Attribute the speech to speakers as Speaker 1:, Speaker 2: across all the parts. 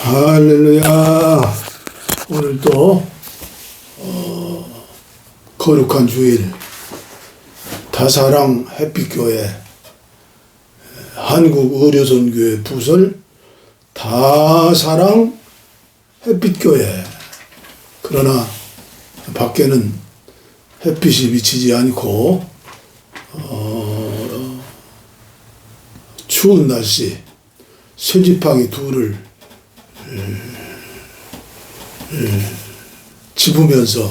Speaker 1: 할렐루야. 오늘도 거룩한 주일 다사랑 햇빛교회 한국의료선교회 부설 다사랑 햇빛교회. 그러나 밖에는 햇빛이 비치지 않고 추운 날씨 쇠지팡이 둘을 집으면서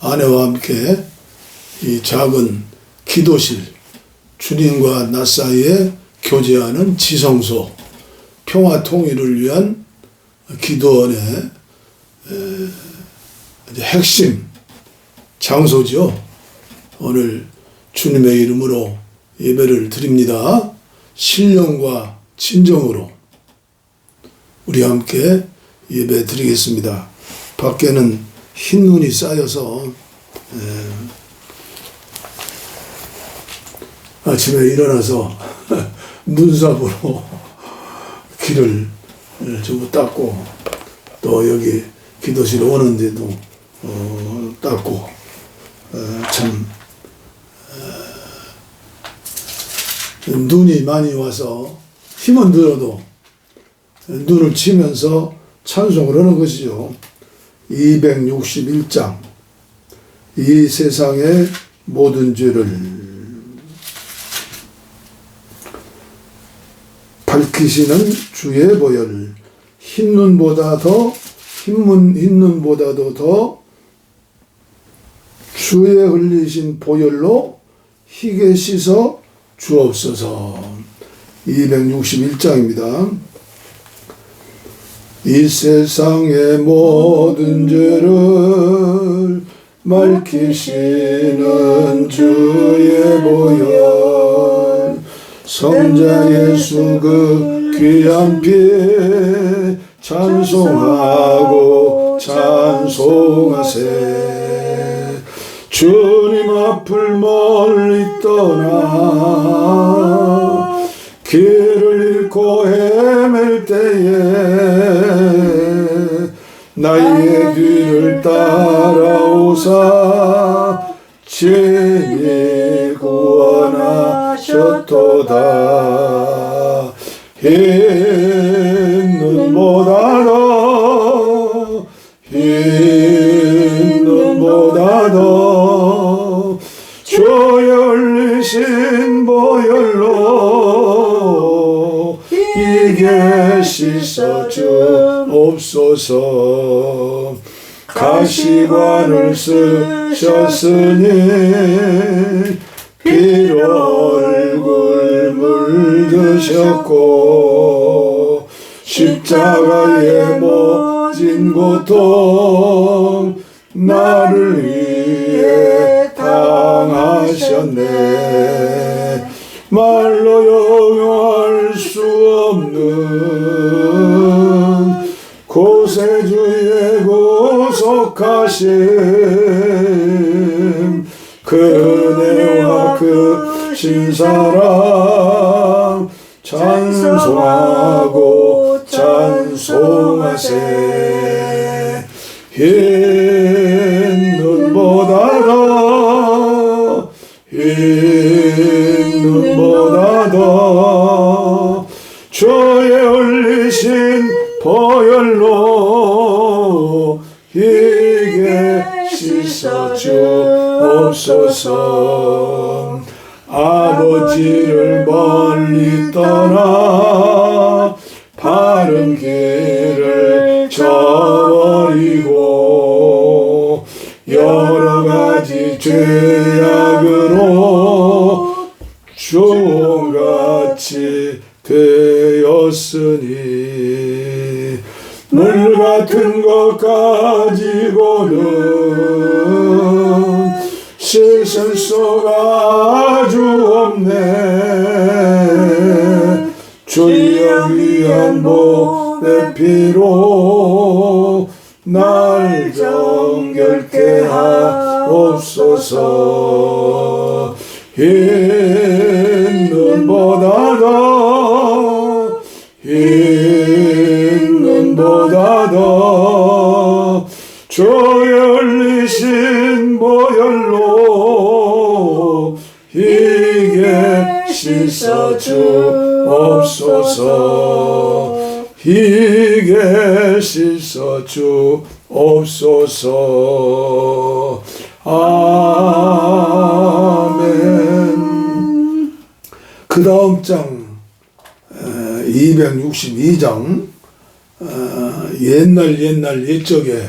Speaker 1: 아내와 함께 이 작은 기도실, 주님과 나 사이에 교제하는 지성소, 평화 통일을 위한 기도원의 핵심 장소죠. 오늘 주님의 이름으로 예배를 드립니다. 신령과 진정으로 우리 함께 예배 드리겠습니다. 밖에는 흰 눈이 쌓여서 아침에 일어나서 눈삽으로 길을 전부 닦고 또 여기 기도실에 오는데도 닦고 참 눈이 많이 와서 힘은 들어도 눈을 치면서 찬송을 하는 것이죠. 261장 이 세상의 모든 죄를 밝히시는 주의 보혈, 흰 눈보다도 더 주의 흘리신 보혈로 희게 씻어 주옵소서. 261장입니다. 이 세상의 모든 죄를 밝히시는 주의 보혈, 성자 예수 그 귀한 피 찬송하고 찬송하세. 주님 앞을 멀리 떠나 길을 잃고 헤맬 때에 나의 뒤를 따라오사 친히 구원하셨도다. 흰 눈보다도 주의 흘리신 보혈로 희게 씻어 주옵소서. 가시관을 쓰셨으니 피로 얼굴 물드셨고 십자가에 모진 고통 나를 위해 당하셨네. 말로 용용할 수 없는 고세주의 고속하심 그 은혜와 그 신사랑 찬송하고 찬송하세. 흰 눈보다도 주의 흘리신 보혈로 희게 씻어 주옵소서. 아버지를 멀리 떠나 바른 길을 저버리고 여러 가지 죄악으로 종같이 되었으니 물 같은 것 가지고는 씻을 수가 아주 없네. 주여 위한 몸의 피로 날 정결케 하옵소서. 흰 눈보다도 흰 눈보다 이신 보혈로 희게 씻어 주옵소서. 희게 씻어 주옵소서. 아멘. 그 다음 장 262장 옛날 옛적에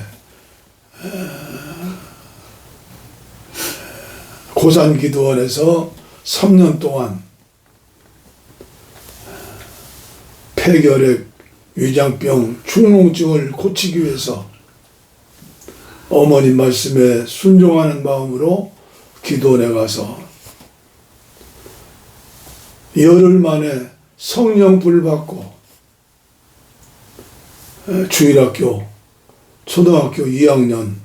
Speaker 1: 고산기도원에서 3년 동안 폐결핵, 위장병, 축농증을 고치기 위해서 어머님 말씀에 순종하는 마음으로 기도원에 가서 열흘 만에 성령불 받고 주일학교, 초등학교 2학년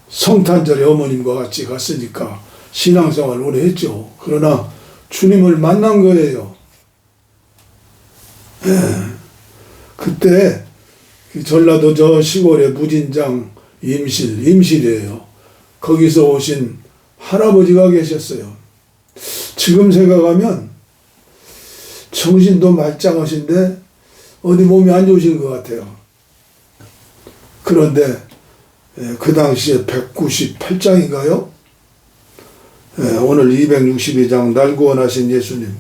Speaker 1: 성탄절에 어머님과 같이 갔으니까 신앙생활을 오래 했죠. 그러나 주님을 만난 거예요. 그때 전라도 저 시골의 무진장 임실이에요. 거기서 오신 할아버지가 계셨어요. 지금 생각하면 정신도 말짱하신데 어디 몸이 안 좋으신 것 같아요. 그런데 그 당시에 198장인가요? 오늘 262장 날 구원하신 예수님,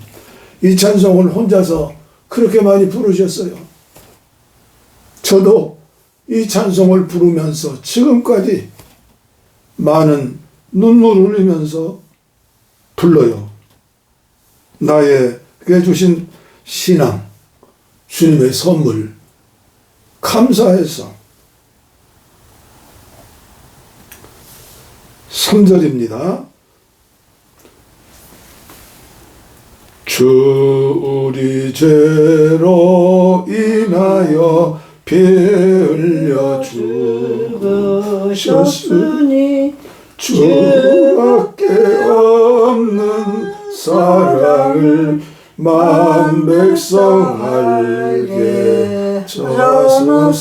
Speaker 1: 이 찬송을 혼자서 그렇게 많이 부르셨어요. 저도 이 찬송을 부르면서 지금까지 많은 눈물 흘리면서 불러요. 나에게 주신 신앙, 주님의 선물 감사해서. 3절입니다. 주 우리 죄로 인하여 피 흘려 죽으셨으니 주밖에 없는 사랑을 만 백성 알게 하소서.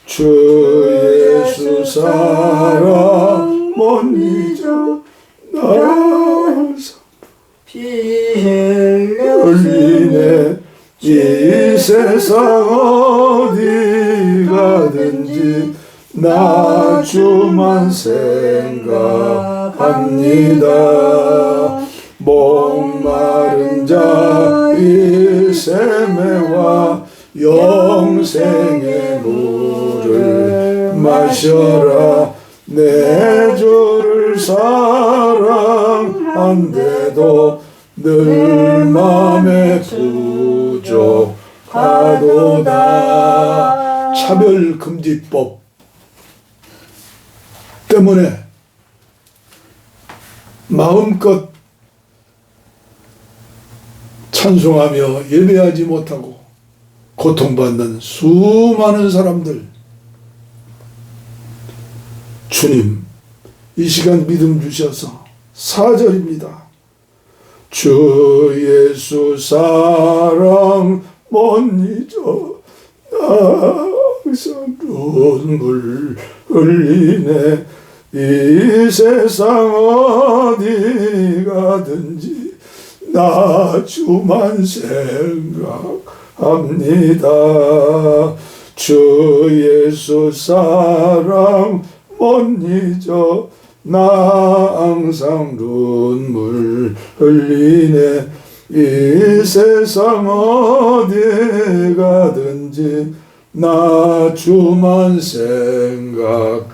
Speaker 1: 주 예수 사랑 못 잊어 나 피 흘리네. 이 세상 어디 가든지 나 주만 생각합니다. 목마른 자 이 샘에와 영생의 물을 마셔라. 내 주를 사랑한데도 늘 맘에 부족하도다. 차별금지법 때문에 마음껏 찬송하며 예배하지 못하고 고통받는 수많은 사람들, 주님 이 시간 믿음 주셔서 4절입니다. 주 예수 사랑 못 잊어 항상 눈물 흘리네. 이 세상 어디 가든지 나 주만 생각합니다. 주 예수 사랑 못 잊어 나 항상 눈물 흘리네. 이 세상 어디 가든지 나 주만 생각합니다.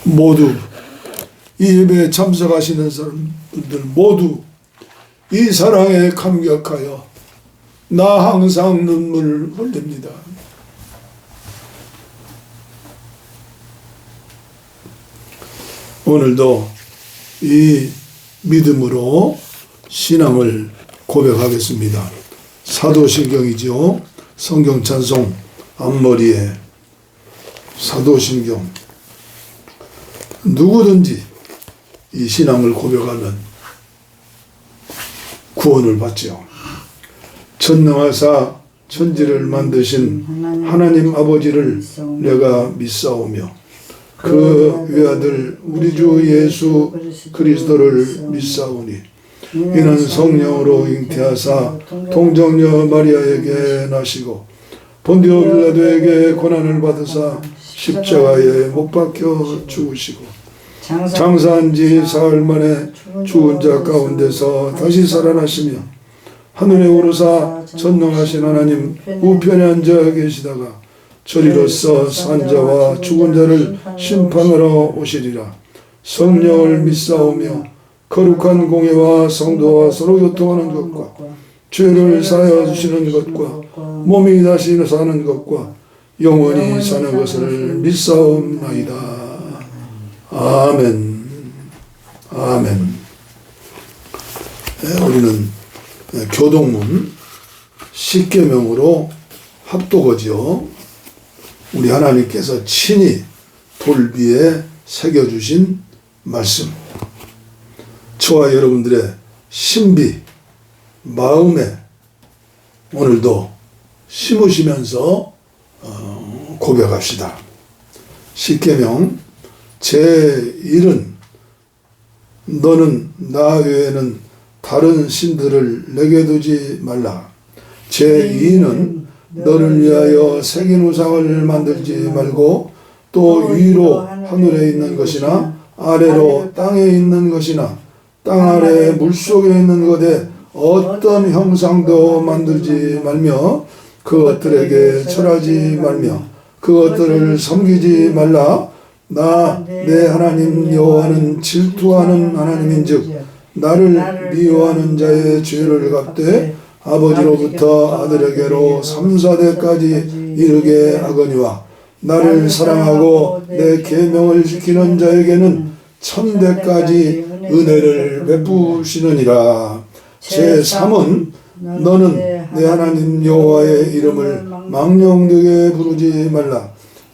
Speaker 1: 모두 이 예배에 참석하시는 사람들 모두 이 사랑에 감격하여 나 항상 눈물 흘립니다. 오늘도 이 믿음으로 신앙을 고백하겠습니다. 사도신경이죠. 성경 찬송 앞머리에 사도신경. 누구든지 이 신앙을 고백하면 구원을 받죠. 전능하사 천지를 만드신 하나님 아버지를 내가 믿사오며 그 외아들 우리 주 예수 그리스도를 믿사오니 이는 성령으로 잉태하사 동정녀 마리아에게 나시고 본디오 빌라도에게 고난을 받으사 십자가에 못 박혀 죽으시고 장사한 지 사흘 만에 죽은 자 가운데서 다시 살아나시며 하늘에 오르사 전능하신 하나님 우편에 앉아 계시다가 저리로서 산자와 죽은 자를 심판하러 오시리라. 성령을 믿사오며 거룩한 공예와 성도와 서로 교통하는 것과 죄를 사하여 주시는 것과 몸이 다시 사는 것과 영원히 사는 것을 믿사옵나이다. 아멘. 아멘. 우리는 교동문 10계명으로 합독하지요. 우리 하나님께서 친히 돌비에 새겨주신 말씀, 저와 여러분들의 신비 마음에 오늘도 심으시면서 고백합시다. 10계명 제1은 너는 나 외에는 다른 신들을 내게 두지 말라. 제2는 너를 위하여 새긴 우상을 만들지 말고 또 위로 하늘에 있는 것이나 아래로 땅에 있는 것이나 땅 아래 물속에 있는 것에 어떤 형상도 만들지 말며 그것들에게 절하지 말며 그것들을 섬기지 말라. 나 내 하나님 여호와는 질투하는 하나님인즉 나를 미워하는 자의 죄를 갚되 아버지로부터 아들에게로 3, 4대까지 이르게 하거니와 나를 사랑하고 내 계명을 지키는 자에게는 1000대까지 은혜를 베푸시느니라. 제3은 너는 내 하나님 여호와의 이름을 망령되게 부르지 말라.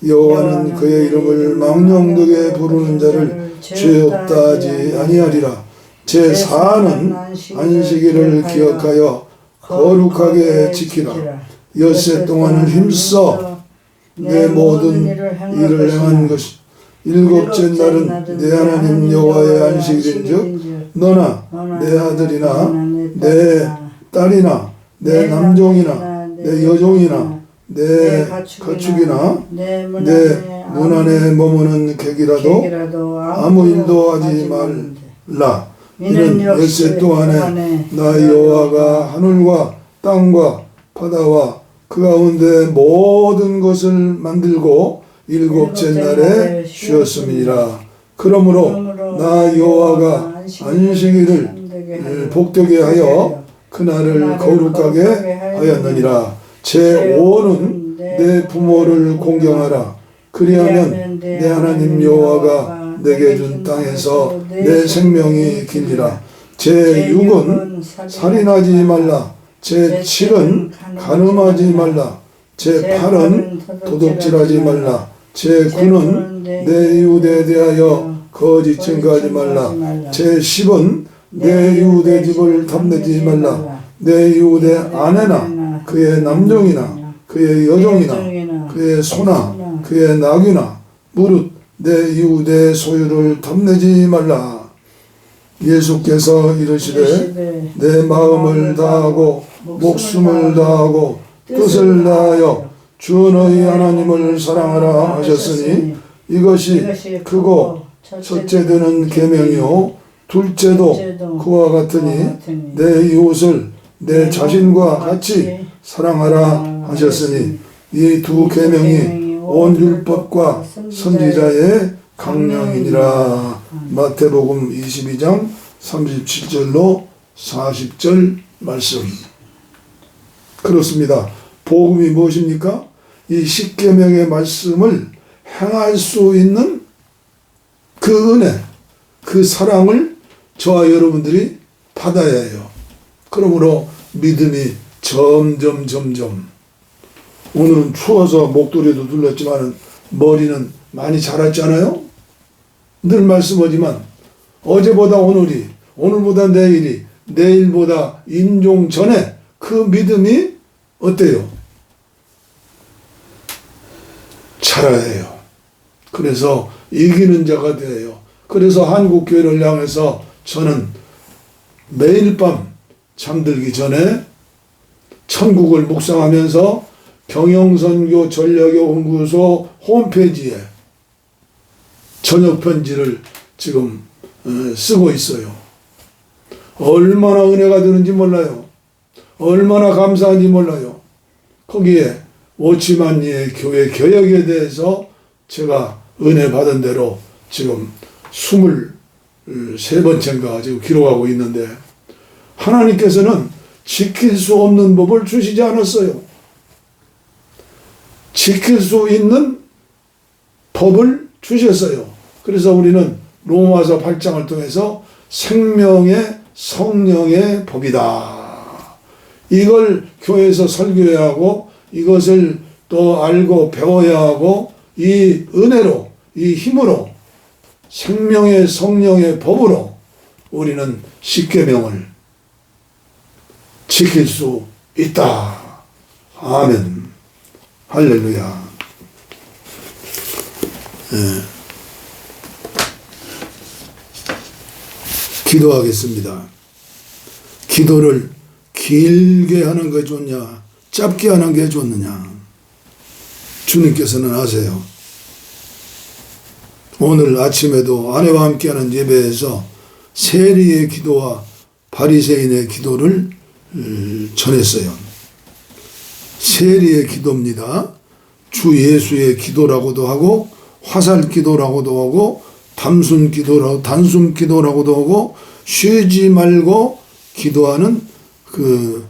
Speaker 1: 여호와는 그의 이름을 망령되게 부르는 자를 죄 없다 하지 아니하리라. 제4는 안식일을 기억하여 거룩하게 지키라. 엿새 동안을 힘써 내 모든 일을 행한 것이 일곱째 날은 내 하나님 여호와의 안식일인즉 너나 내 아들이나 내 딸이나 내 남종이나 내 여종이나 내 가축이나 내 문 안에 머무는 객이라도 아무 일도 하지 말라. 이는 엿새 동안에 나 여호와가 하늘과 땅과 바다와 그 가운데 모든 것을 만들고 일곱째 날에 쉬었음이니라. 그러므로 나 여호와가 안식일을 복되게 하여 그날을 거룩하게 하였느니라. 제5는 내 부모를 공경하라. 그리하면 내 하나님 여호와가 내게 준 땅에서 내 생명이 길리라. 제6은 살인하지 말라. 제7은 간음하지 말라. 제8은 도둑질하지 말라. 제9는 내 이웃에 대하여 거짓 증거하지 말라. 제10은 내 이웃의 집을 탐내지 말라. 내 이웃의 아내나 그의 남종이나 그의 여종이나 그의 소나 그의 나귀나 무릇 내 이웃의 소유를 탐내지 말라. 예수께서 이르시되 내 마음을 다하고 목숨을 다하고 뜻을 다하여 주 너희 하나님을 사랑하라 하셨으니 이것이 크고 첫째 되는 계명이요 둘째도 그와 같으니 내 이웃을 내 자신과 같이 사랑하라 하셨으니 이 두 계명이 온 율법과 선지자의 강령이니라. 마태복음 22장 37절로 40절 말씀. 그렇습니다. 복음이 무엇입니까? 이 10계명의 말씀을 행할 수 있는 그 은혜, 그 사랑을 저와 여러분들이 받아야 해요. 그러므로 믿음이 점점 오늘은 추워서 목도리도 둘렀지만 머리는 많이 자랐잖아요. 늘 말씀하지만 어제보다 오늘이, 오늘보다 내일이, 내일보다 인종 전에 그 믿음이 어때요? 자라야 해요. 그래서 이기는 자가 돼요. 그래서 한국교회를 향해서 저는 매일 밤 잠들기 전에 천국을 묵상하면서 경영선교 전략연구소 홈페이지에 저녁 편지를 지금 쓰고 있어요. 얼마나 은혜가 되는지 몰라요. 얼마나 감사한지 몰라요. 거기에 워치만리의 교회 개혁에 대해서 제가 은혜 받은 대로 지금 23번째인가 지금 기록하고 있는데, 하나님께서는 지킬 수 없는 법을 주시지 않았어요. 지킬 수 있는 법을 주셨어요. 그래서 우리는 로마서 8장을 통해서 생명의 성령의 법이다. 이걸 교회에서 설교해야 하고, 이것을 또 알고 배워야 하고, 이 은혜로, 이 힘으로, 생명의 성령의 법으로 우리는 십계명을 지킬 수 있다. 아멘. 할렐루야. 기도하겠습니다. 기도를 길게 하는 게 좋냐, 짧게 하는 게 좋느냐, 주님께서는 아세요. 오늘 아침에도 아내와 함께하는 예배에서 세리의 기도와 바리새인의 기도를 전했어요. 세리의 기도입니다. 주 예수의 기도라고도 하고, 화살 기도라고도 하고, 단순 기도라고도 하고, 쉬지 말고 기도하는 그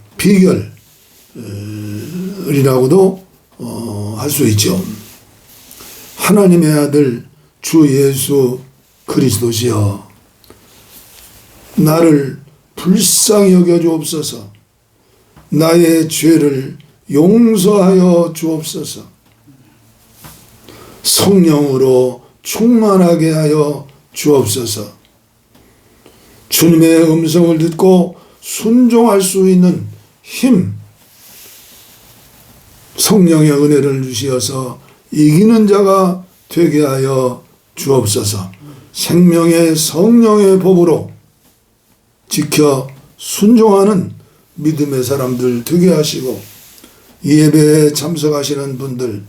Speaker 1: 비결이라고도 할 수 있죠. 하나님의 아들 주 예수 그리스도시여, 나를 불쌍히 여겨 주옵소서. 나의 죄를 용서하여 주옵소서. 성령으로 충만하게 하여 주옵소서. 주님의 음성을 듣고 순종할 수 있는 힘, 성령의 은혜를 주시어서 이기는 자가 되게 하여 주옵소서. 생명의 성령의 법으로 지켜 순종하는 믿음의 사람들 되게 하시고, 이 예배에 참석하시는 분들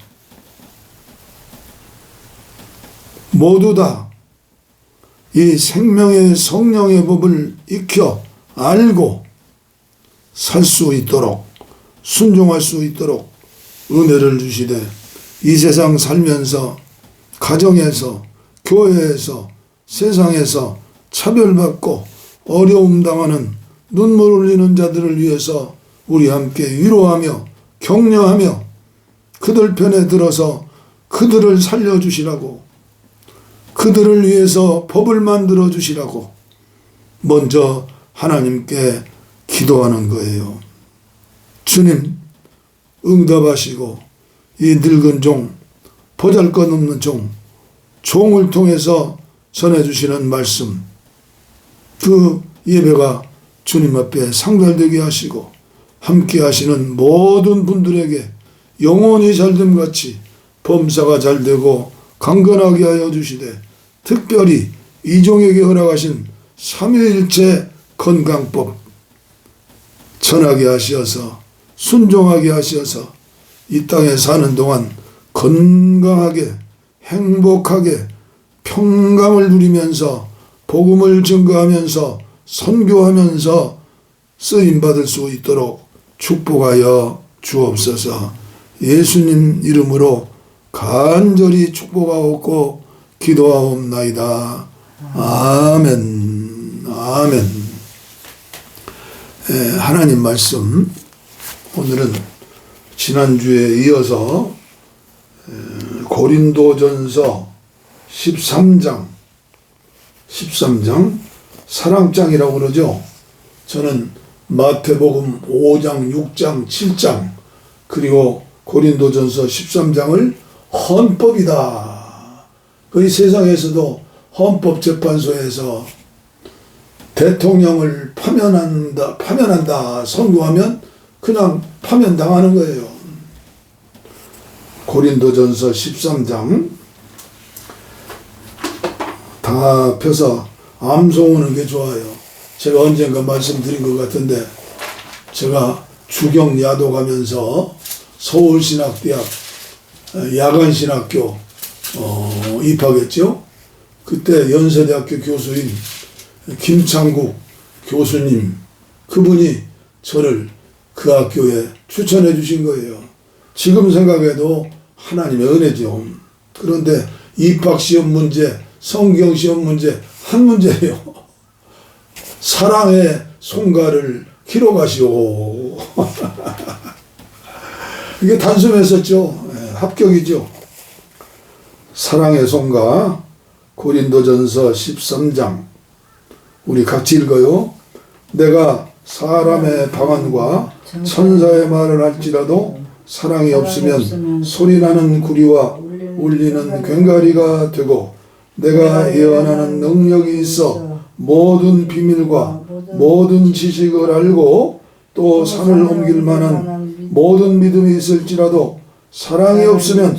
Speaker 1: 모두 다 이 생명의 성령의 법을 익혀 알고 살 수 있도록, 순종할 수 있도록 은혜를 주시되, 이 세상 살면서 가정에서, 교회에서, 세상에서 차별받고 어려움 당하는 눈물 흘리는 자들을 위해서 우리 함께 위로하며 격려하며 그들 편에 들어서 그들을 살려주시라고, 그들을 위해서 법을 만들어 주시라고 먼저 하나님께 기도하는 거예요. 주님, 응답하시고 이 늙은 종, 보잘것없는 종을 통해서 전해주시는 말씀, 그 예배가 주님 앞에 상달되게 하시고, 함께 하시는 모든 분들에게 영혼이 잘됨같이 범사가 잘되고 강건하게 하여 주시되, 특별히 이 종에게 허락하신 삼위일체 건강법 전하게 하시어서, 순종하게 하시어서 이 땅에 사는 동안 건강하게 행복하게 평강을 누리면서 복음을 증거하면서 선교하면서 쓰임받을 수 있도록 축복하여 주옵소서. 예수님 이름으로 간절히 축복하옵고 기도하옵나이다. 아멘. 아멘. 하나님 말씀, 오늘은 지난주에 이어서 고린도전서 13장 사랑장이라고 그러죠. 저는 마태복음 5장, 6장, 7장 그리고 고린도전서 13장을 헌법이다. 거의 세상에서도 헌법재판소에서 대통령을 파면한다 선고하면 그냥 파면당하는 거예요. 고린도전서 13장 다 펴서 암송하는 게 좋아요. 제가 언젠가 말씀드린 것 같은데 제가 주경야도 가면서 서울신학대학 야간신학교 입학했죠. 그때 연세대학교 교수인 김창국 교수님, 그분이 저를 그 학교에 추천해 주신 거예요. 지금 생각해도 하나님의 은혜죠. 그런데 입학시험 문제, 성경시험 문제 한 문제예요. 사랑의 송가를 기록하시오. 이게 단숨했었죠. 합격이죠. 사랑의 송가 고린도전서 13장 우리 같이 읽어요. 내가 사람의 방언과 천사의 말을 할지라도 사랑이 없으면 소리나는 구리와 울리는 꽹과리가 되고 내가 예언하는 능력이 있어 모든 비밀과 모든 지식을 알고 또 산을 옮길 만한 모든 믿음이 있을지라도 사랑이 없으면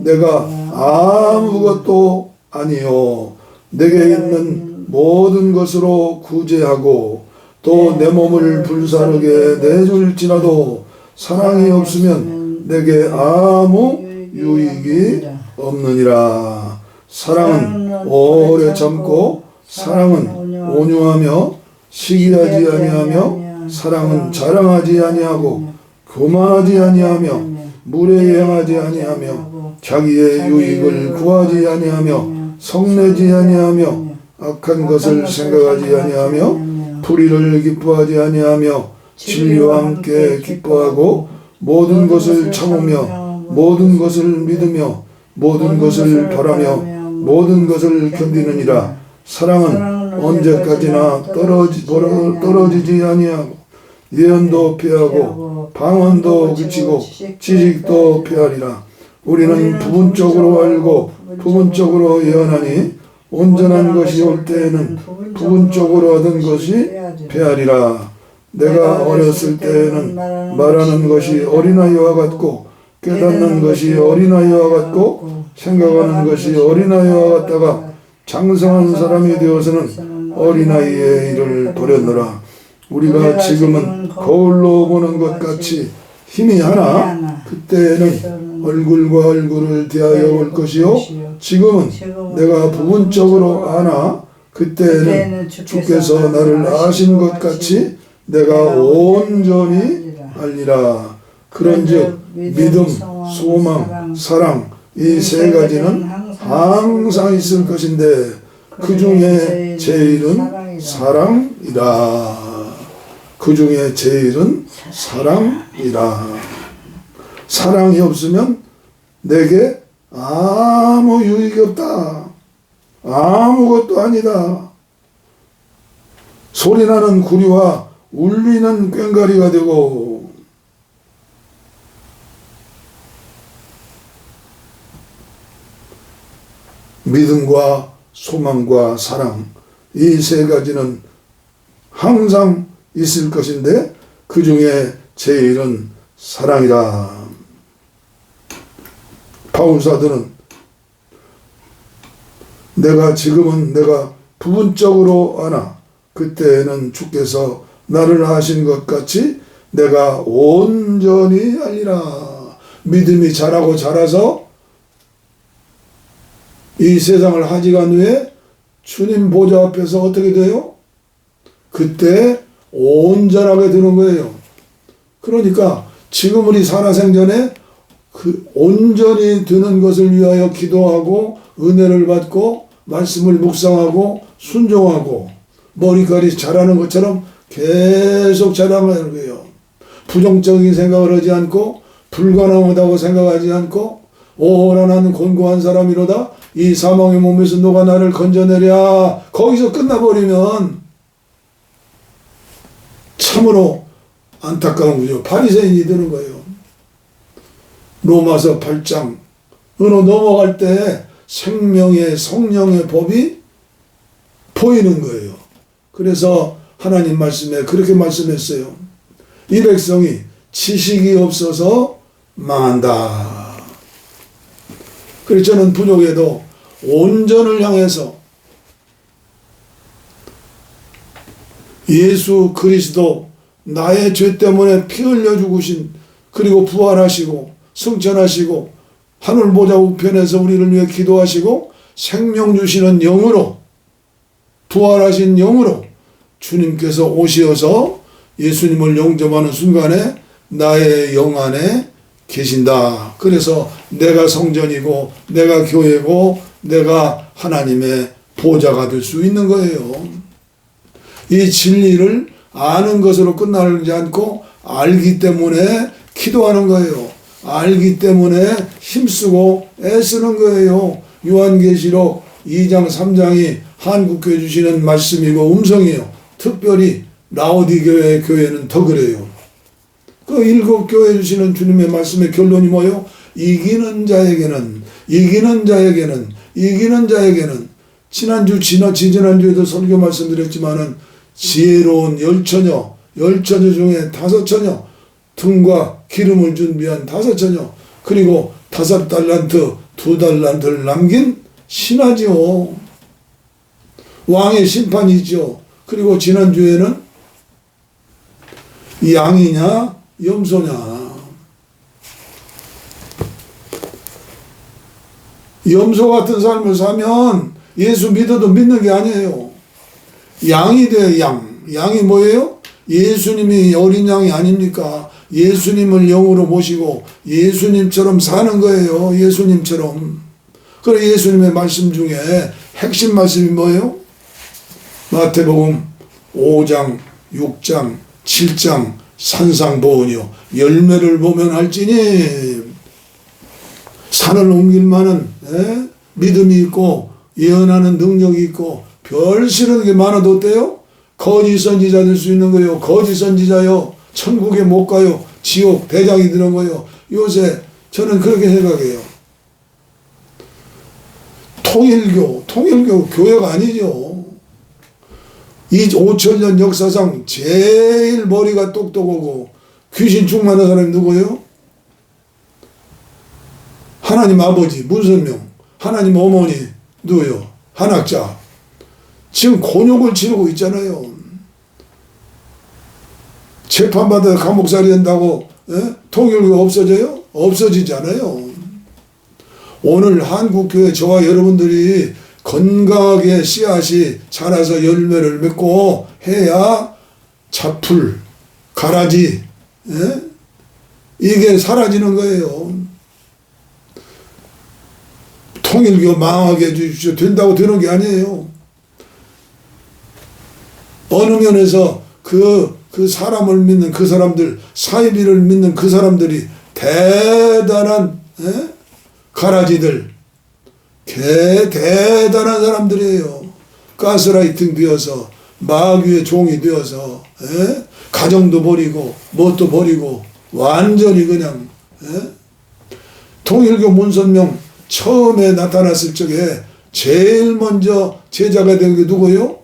Speaker 1: 내가 아무것도 아니요. 내게 있는 모든 것으로 구제하고 또 내 몸을 불사르게 내줄지라도 사랑이 없으면 내게 아무 유익이 없느니라. 사랑은 오래 참고 사랑은 온유하며 시기하지 아니하며 사랑은 자랑하지 아니하고 교만하지 아니하며 물에 행하지 아니하며 자기의 유익을 구하지 아니하며 성내지 아니하며 악한 것을 생각하지 아니하며 불의를 기뻐하지 아니하며 진리와 함께 기뻐하고 모든 것을 참으며 모든 것을 믿으며 모든 것을 바라며 모든 것을 견디느니라. 사랑은 언제까지나 떨어지지 아니하고 예언도 피하고 방언도 그치고 지식도 피하리라. 우리는 부분적으로 알고 부분적으로 예언하니 온전한 것이 올 때에는 부분적으로 얻은 것이 배하리라. 내가 어렸을 때에는 말하는 것이 어린아이와 같고 깨닫는 것이 어린아이와 같고 생각하는 것이 어린아이와 같다가 장성한 사람이 되어서는 어린아이의 일을 버렸노라. 우리가 지금은 거울로 보는 것 같이 힘이 하나 그때에는 얼굴과 얼굴을 대하여 올 것이요 지금은 내가 부분적으로 아나 그때에는 주께서 나를 아신 것 같이 내가 온전히 알리라. 그런즉 믿음, 소망, 사랑 이 세 가지는 항상 있을 것인데 그 중에 제일은 사랑이라. 그 중에 제일은 사랑이라. 사랑이 없으면 내게 아무 유익이 없다. 아무것도 아니다. 소리나는 구리와 울리는 꽹과리가 되고 믿음과 소망과 사랑 이 세 가지는 항상 있을 것인데 그 중에 제일은 사랑이다. 바울사도는 지금은 내가 부분적으로 아나 그때에는 주께서 나를 아신 것 같이 내가 온전히 알리라. 믿음이 자라고 자라서 이 세상을 하지간 후에 주님 보좌 앞에서 어떻게 돼요? 그때 온전하게 되는 거예요. 그러니까 지금 우리 살아생전에 그 온전히 되는 것을 위하여 기도하고 은혜를 받고 말씀을 묵상하고 순종하고 머리카락이 자라는 것처럼 계속 자라는 거예요. 부정적인 생각을 하지 않고 불가능하다고 생각하지 않고 오호라 나는 곤고한 사람이로다 이 사망의 몸에서 누가 나를 건져내랴. 거기서 끝나버리면 참으로 안타까운 거죠. 바리새인이 되는 거예요. 로마서 8장 으로 넘어갈 때 생명의 성령의 법이 보이는 거예요. 그래서 하나님 말씀에 그렇게 말씀했어요. 이 백성이 지식이 없어서 망한다. 그래서 저는 부족에도 온전을 향해서 예수 그리스도 나의 죄 때문에 피 흘려 죽으신, 그리고 부활하시고 승천하시고 하늘 보좌 우편에서 우리를 위해 기도하시고 생명 주시는 영으로, 부활하신 영으로 주님께서 오시어서 예수님을 영접하는 순간에 나의 영 안에 계신다. 그래서 내가 성전이고 내가 교회고 내가 하나님의 보좌가 될 수 있는 거예요. 이 진리를 아는 것으로 끝나지 않고 알기 때문에 기도하는 거예요. 알기 때문에 힘쓰고 애쓰는 거예요. 요한계시록 2장 3장이 한국교회 주시는 말씀이고 음성이에요. 특별히 라오디게의 교회는 더 그래요. 그 7교회 주시는 주님의 말씀의 결론이 뭐예요? 이기는 자에게는 지난주에도 설교 말씀드렸지만은 지혜로운 열처녀 중에 5처녀, 등과 기름을 준비한 5처녀, 그리고 5달란트, 2달란트를 남긴 신하지요. 왕의 심판이죠. 그리고 지난주에는 양이냐 염소냐. 염소 같은 삶을 사면 예수 믿어도 믿는 게 아니에요. 양이 돼요. 양이 뭐예요? 예수님이 어린 양이 아닙니까? 예수님을 영으로 모시고 예수님처럼 사는 거예요. 예수님처럼. 그래, 예수님의 말씀 중에 핵심 말씀이 뭐예요? 마태복음 5장, 6장, 7장 산상보훈이요. 열매를 보면 알지니. 산을 옮길 만한 믿음이 있고 예언하는 능력이 있고 별 싫은 게 많아도 어때요? 거짓 선지자 될 수 있는 거예요. 거짓 선지자요. 천국에 못 가요. 지옥 대장이 되는 거예요. 요새 저는 그렇게 생각해요. 통일교 교회가 아니죠. 이 5,000년 역사상 제일 머리가 똑똑하고 귀신 충만한 사람이 누구예요? 하나님 아버지 문선명, 하나님 어머니 누구요? 한학자. 지금 곤욕을 치르고 있잖아요. 재판받아 감옥살이 한다고 통일교가 없어져요? 없어지지 않아요. 오늘 한국교회 저와 여러분들이 건강하게 씨앗이 자라서 열매를 맺고 해야 잡풀, 가라지 이게 사라지는 거예요. 통일교 망하게 해주십시오. 된다고 되는 게 아니에요. 어느 면에서 그 사람을 믿는 그 사람들, 사이비를 믿는 그 사람들이 대단한 가라지들, 대단한 사람들이에요. 가스라이팅 되어서 마귀의 종이 되어서 가정도 버리고 뭣도 버리고 완전히 그냥 통일교 문선명 처음에 나타났을 적에 제일 먼저 제자가 된 게 누구예요?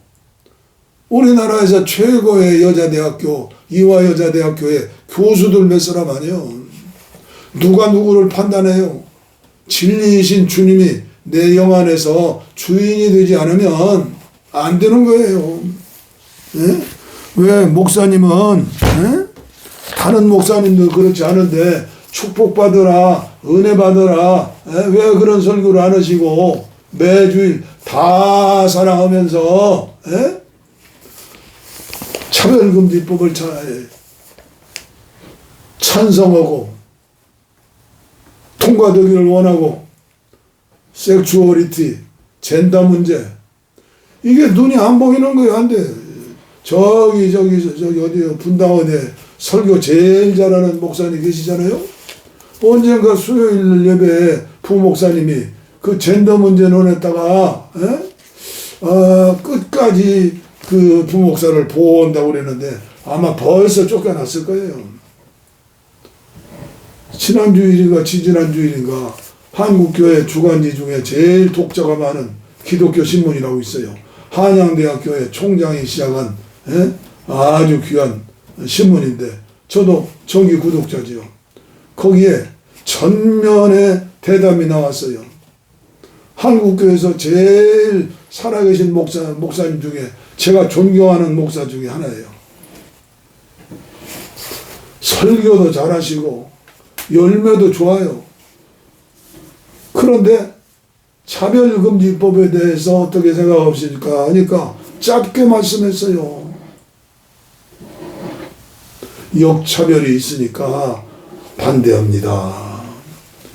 Speaker 1: 우리나라에서 최고의 여자대학교, 이화여자대학교의 교수들 몇 사람 아니에요. 누가 누구를 판단해요? 진리이신 주님이 내 영 안에서 주인이 되지 않으면 안 되는 거예요. 왜 목사님은 다른 목사님도 그렇지 않은데 축복받으라, 은혜 받으라, 왜 그런 설교를 안 하시고 매주일 다 사랑하면서 차별금지법을 찬성하고 통과되기를 원하고 섹슈얼리티, 젠더 문제 이게 눈이 안 보이는 거예요. 안 돼. 저기 어디요? 분당어디에 설교 제일 잘하는 목사님 계시잖아요. 언젠가 수요일 예배에 부목사님이 그 젠더 문제 논했다가 끝까지 그 부목사를 보호한다고 그랬는데 아마 벌써 쫓겨났을 거예요. 지난주일인가 지지난주일인가 한국교회 주간지 중에 제일 독자가 많은 기독교 신문이라고 있어요. 한양대학교의 총장이 시작한 아주 귀한 신문인데 저도 정기 구독자지요. 거기에 전면에 대담이 나왔어요. 한국교회에서 제일 살아계신 목사님 중에 제가 존경하는 목사 중에 하나예요. 설교도 잘하시고 열매도 좋아요. 그런데 차별금지법에 대해서 어떻게 생각하십니까? 하니까 짧게 말씀했어요. 역차별이 있으니까 반대합니다.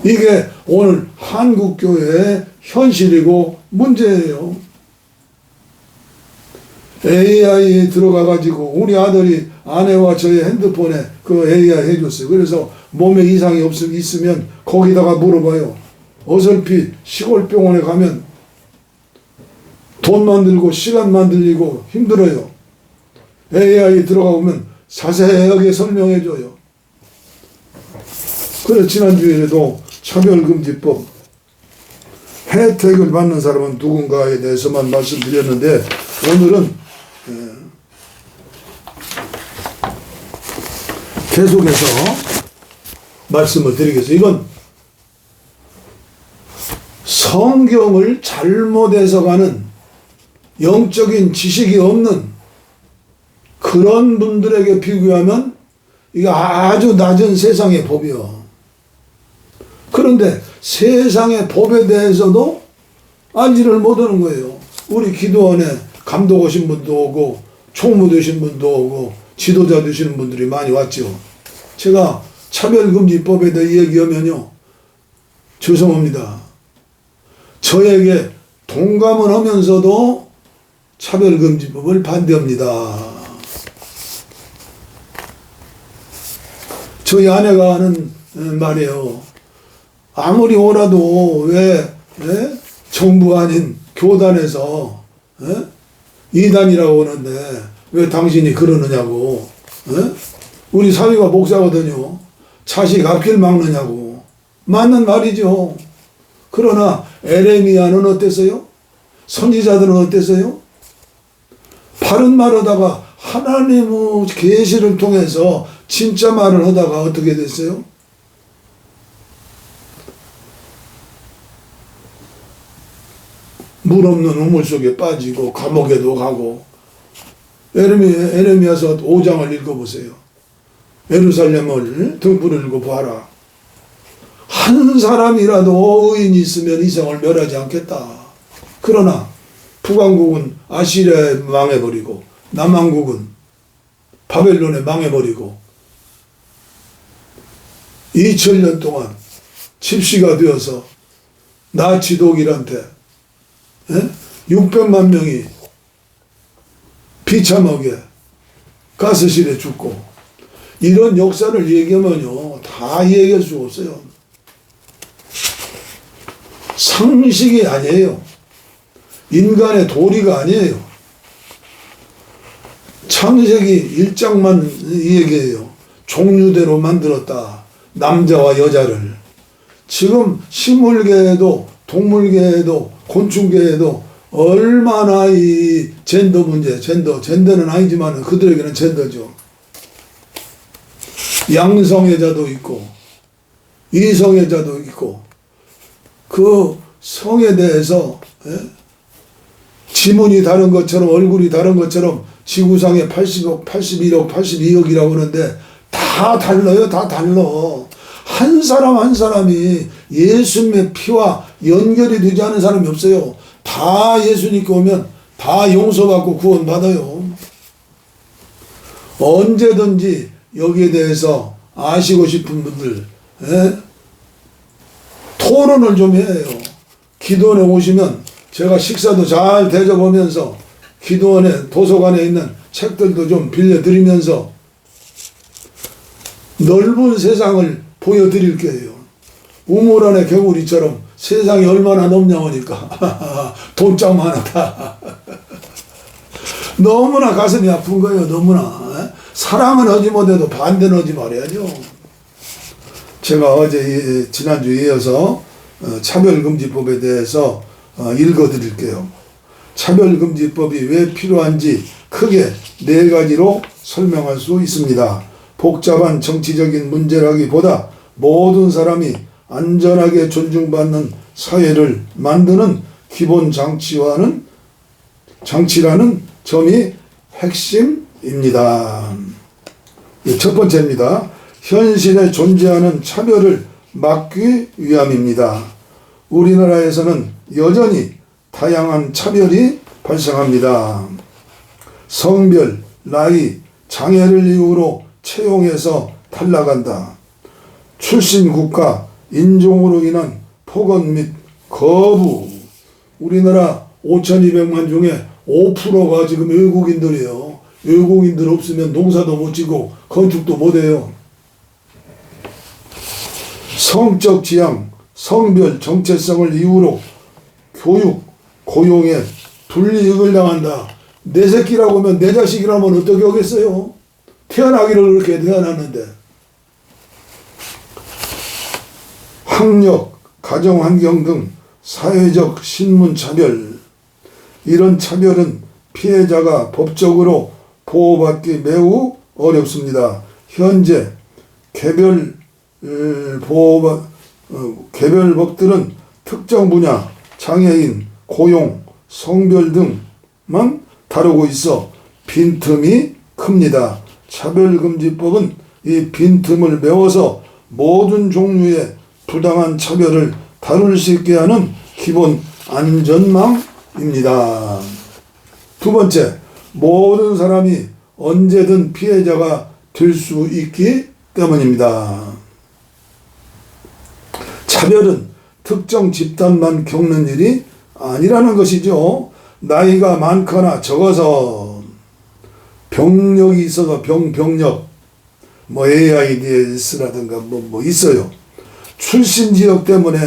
Speaker 1: 이게 오늘 한국교회의 현실이고 문제예요. AI에 들어가가지고 우리 아들이 아내와 저의 핸드폰에 그 AI 해줬어요. 그래서 몸에 이상이 있으면 거기다가 물어봐요. 어설피 시골 병원에 가면 돈만 들고 시간만 들리고 힘들어요. AI 들어가 보면 자세하게 설명해줘요. 그래서 지난주에도 차별금지법 혜택을 받는 사람은 누군가에 대해서만 말씀드렸는데 오늘은 계속해서 말씀을 드리겠습니다. 이건 성경을 잘못 해석하는 영적인 지식이 없는 그런 분들에게 비교하면 이거 아주 낮은 세상의 법이요. 그런데 세상의 법에 대해서도 알지를 못하는 거예요. 우리 기도원에 감독 오신 분도 오고 총무 되신 분도 오고 지도자 되시는 분들이 많이 왔죠. 제가 차별금지법에 대해 얘기하면요, 죄송합니다. 저에게 동감을 하면서도 차별금지법을 반대합니다. 저희 아내가 하는 말이에요. 아무리 오라도 왜 정부 아닌 교단에서 이단이라고 하는데 왜 당신이 그러느냐고. 우리 사위가 목사거든요. 자식 앞길 막느냐고. 맞는 말이죠. 그러나 에레미야는 어땠어요? 선지자들은 어땠어요? 바른 말 하다가 하나님의 계시를 통해서 진짜 말을 하다가 어떻게 됐어요? 물 없는 우물 속에 빠지고 감옥에도 가고. 에레미야서 5장을 읽어보세요. 예루살렘을 등불을 읽어봐라. 한 사람이라도 의인이 있으면 이성을 멸하지 않겠다. 그러나 북왕국은 아시리아에 망해버리고 남왕국은 바벨론에 망해버리고 2000년 동안 집시가 되어서 나치 독일한테 600만 명이 비참하게 가스실에 죽고, 이런 역사를 얘기하면요 다 얘기할 수 없어요. 상식이 아니에요. 인간의 도리가 아니에요. 창세기 1장만 얘기해요. 종류대로 만들었다. 남자와 여자를. 지금 식물계에도 동물계에도 곤충계에도 얼마나 이 젠더 문제, 젠더는 아니지만 그들에게는 젠더죠. 양성애자도 있고 이성애자도 있고, 그 성에 대해서 지문이 다른 것처럼 얼굴이 다른 것처럼 지구상에 80억, 81억, 82억이라고 하는데 다 달라요. 다 달라. 한 사람 한 사람이 예수님의 피와 연결이 되지 않은 사람이 없어요. 다 예수님께 오면 다 용서받고 구원받아요. 언제든지 여기에 대해서 아시고 싶은 분들 토론을 좀 해요. 기도원에 오시면 제가 식사도 잘 대접하면서 기도원에 도서관에 있는 책들도 좀 빌려드리면서 넓은 세상을 보여드릴 거예요. 우물 안에 개구리처럼 세상이 얼마나 넓냐니까 돈짝 많다. 너무나 가슴이 아픈 거예요. 너무나. 사랑은 하지 못해도 반대는 하지 말아야죠. 제가 어제 지난주에 이어서 차별금지법에 대해서 읽어드릴게요. 차별금지법이 왜 필요한지 크게 4가지로 설명할 수 있습니다. 복잡한 정치적인 문제라기보다 모든 사람이 안전하게 존중받는 사회를 만드는 기본 장치라는 점이 핵심입니다. 첫 번째입니다. 현실에 존재하는 차별을 막기 위함입니다. 우리나라에서는 여전히 다양한 차별이 발생합니다. 성별, 나이, 장애를 이유로 채용해서 탈락한다. 출신 국가, 인종으로 인한 폭언 및 거부. 우리나라 5,200만 중에 5%가 지금 외국인들이에요. 외국인들 없으면 농사도 못 지고 건축도 못 해요. 성적 지향, 성별 정체성을 이유로 교육, 고용에 불이익을 당한다. 내 새끼라고 하면 내 자식이라면 어떻게 하겠어요? 태어나기를 그렇게 태어났는데. 학력, 가정환경 등 사회적 신문차별. 이런 차별은 피해자가 법적으로 보호받기 매우 어렵습니다. 현재 개별법들은 특정 분야, 장애인, 고용, 성별 등만 다루고 있어 빈틈이 큽니다. 차별금지법은 이 빈틈을 메워서 모든 종류의 부당한 차별을 다룰 수 있게 하는 기본 안전망입니다. 두 번째, 모든 사람이 언제든 피해자가 될 수 있기 때문입니다. 차별은 특정 집단만 겪는 일이 아니라는 것이죠. 나이가 많거나 적어서, 병력이 있어서 병력, AIDS라든가 있어요. 출신 지역 때문에,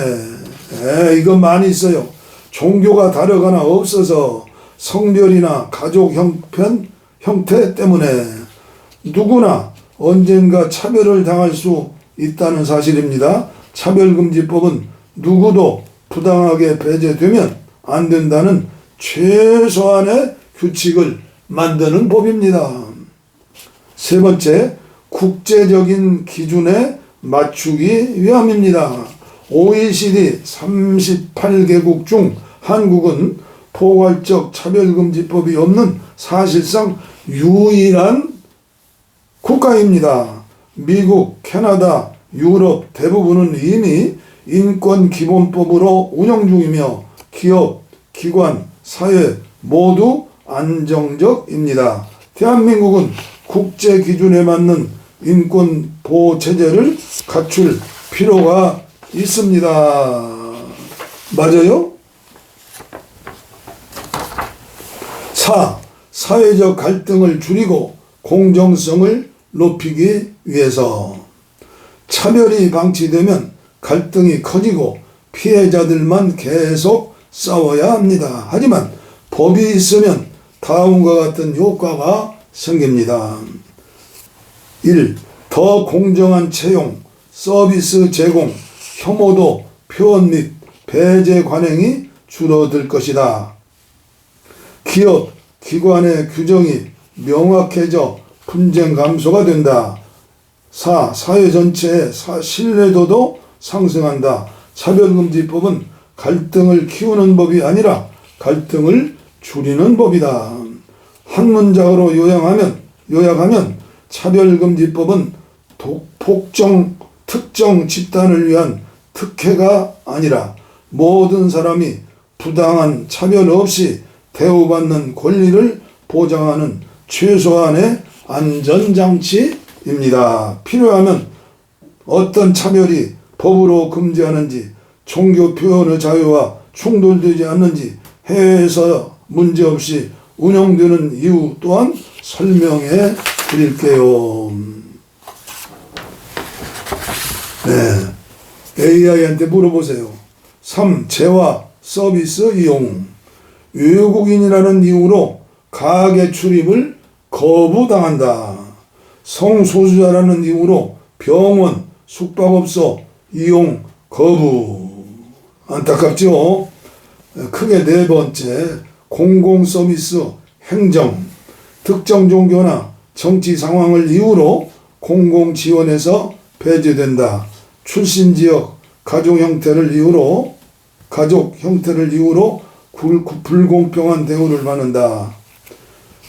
Speaker 1: 이건 많이 있어요. 종교가 다르거나 없어서, 성별이나 가족 형태 때문에 누구나 언젠가 차별을 당할 수 있다는 사실입니다. 차별금지법은 누구도 부당하게 배제되면 안 된다는 최소한의 규칙을 만드는 법입니다. 세 번째, 국제적인 기준에 맞추기 위함입니다. OECD 38개국 중 한국은 포괄적 차별금지법이 없는 사실상 유일한 국가입니다. 미국, 캐나다, 유럽 대부분은 이미 인권기본법으로 운영 중이며 기업, 기관, 사회 모두 안정적입니다. 대한민국은 국제 기준에 맞는 인권 보호 체제를 갖출 필요가 있습니다. 맞아요? 4. 사회적 갈등을 줄이고 공정성을 높이기 위해서. 차별이 방치되면 갈등이 커지고 피해자들만 계속 싸워야 합니다. 하지만 법이 있으면 다음과 같은 효과가 생깁니다. 1. 더 공정한 채용, 서비스 제공, 혐오도 표현 및 배제 관행이 줄어들 것이다. 기업, 기관의 규정이 명확해져 분쟁 감소가 된다. 4. 사회 전체의 신뢰도도 상승한다. 차별금지법은 갈등을 키우는 법이 아니라 갈등을 줄이는 법이다. 한 문장으로 요약하면 차별금지법은 특정 집단을 위한 특혜가 아니라 모든 사람이 부당한 차별 없이 대우받는 권리를 보장하는 최소한의 안전장치입니다. 필요하면 어떤 차별이 법으로 금지하는지, 종교 표현의 자유와 충돌되지 않는지 해외에서 문제없이 운영되는 이유 또한 설명해 드릴게요. AI한테 물어보세요. 3. 재화 서비스 이용. 외국인이라는 이유로 가게 출입을 거부당한다. 성소수자라는 이유로 병원, 숙박업소 이용 거부. 안타깝죠? 크게 네 번째, 공공서비스 행정. 특정 종교나 정치 상황을 이유로 공공지원에서 배제된다. 출신지역, 가족 형태를 이유로 가족 형태를 이유로 불공평한 대우를 받는다.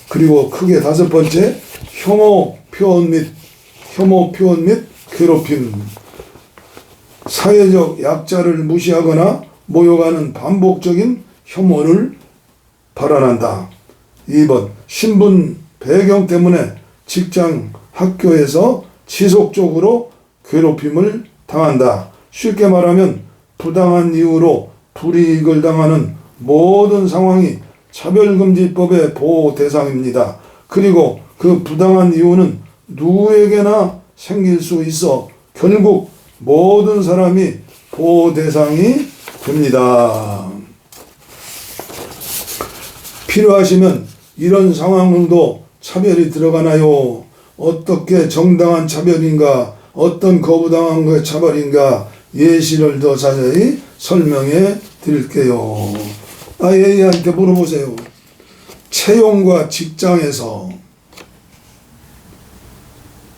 Speaker 1: 그리고 크게 5번째, 혐오 표현 및 괴롭힘. 사회적 약자를 무시하거나 모욕하는 반복적인 혐오를 발언한다. 2번, 신분 배경 때문에 직장, 학교에서 지속적으로 괴롭힘을 당한다. 쉽게 말하면 부당한 이유로 불이익을 당하는 모든 상황이 차별금지법의 보호 대상입니다. 그리고 그 부당한 이유는 누구에게나 생길 수 있어 결국 모든 사람이 보호 대상이 됩니다. 필요하시면 이런 상황으로도 차별이 들어가나요? 어떻게 정당한 차별인가? 어떤 거부당한 것의 차별인가? 예시를 더 자세히 설명해 드릴게요. A한테 물어보세요. 채용과 직장에서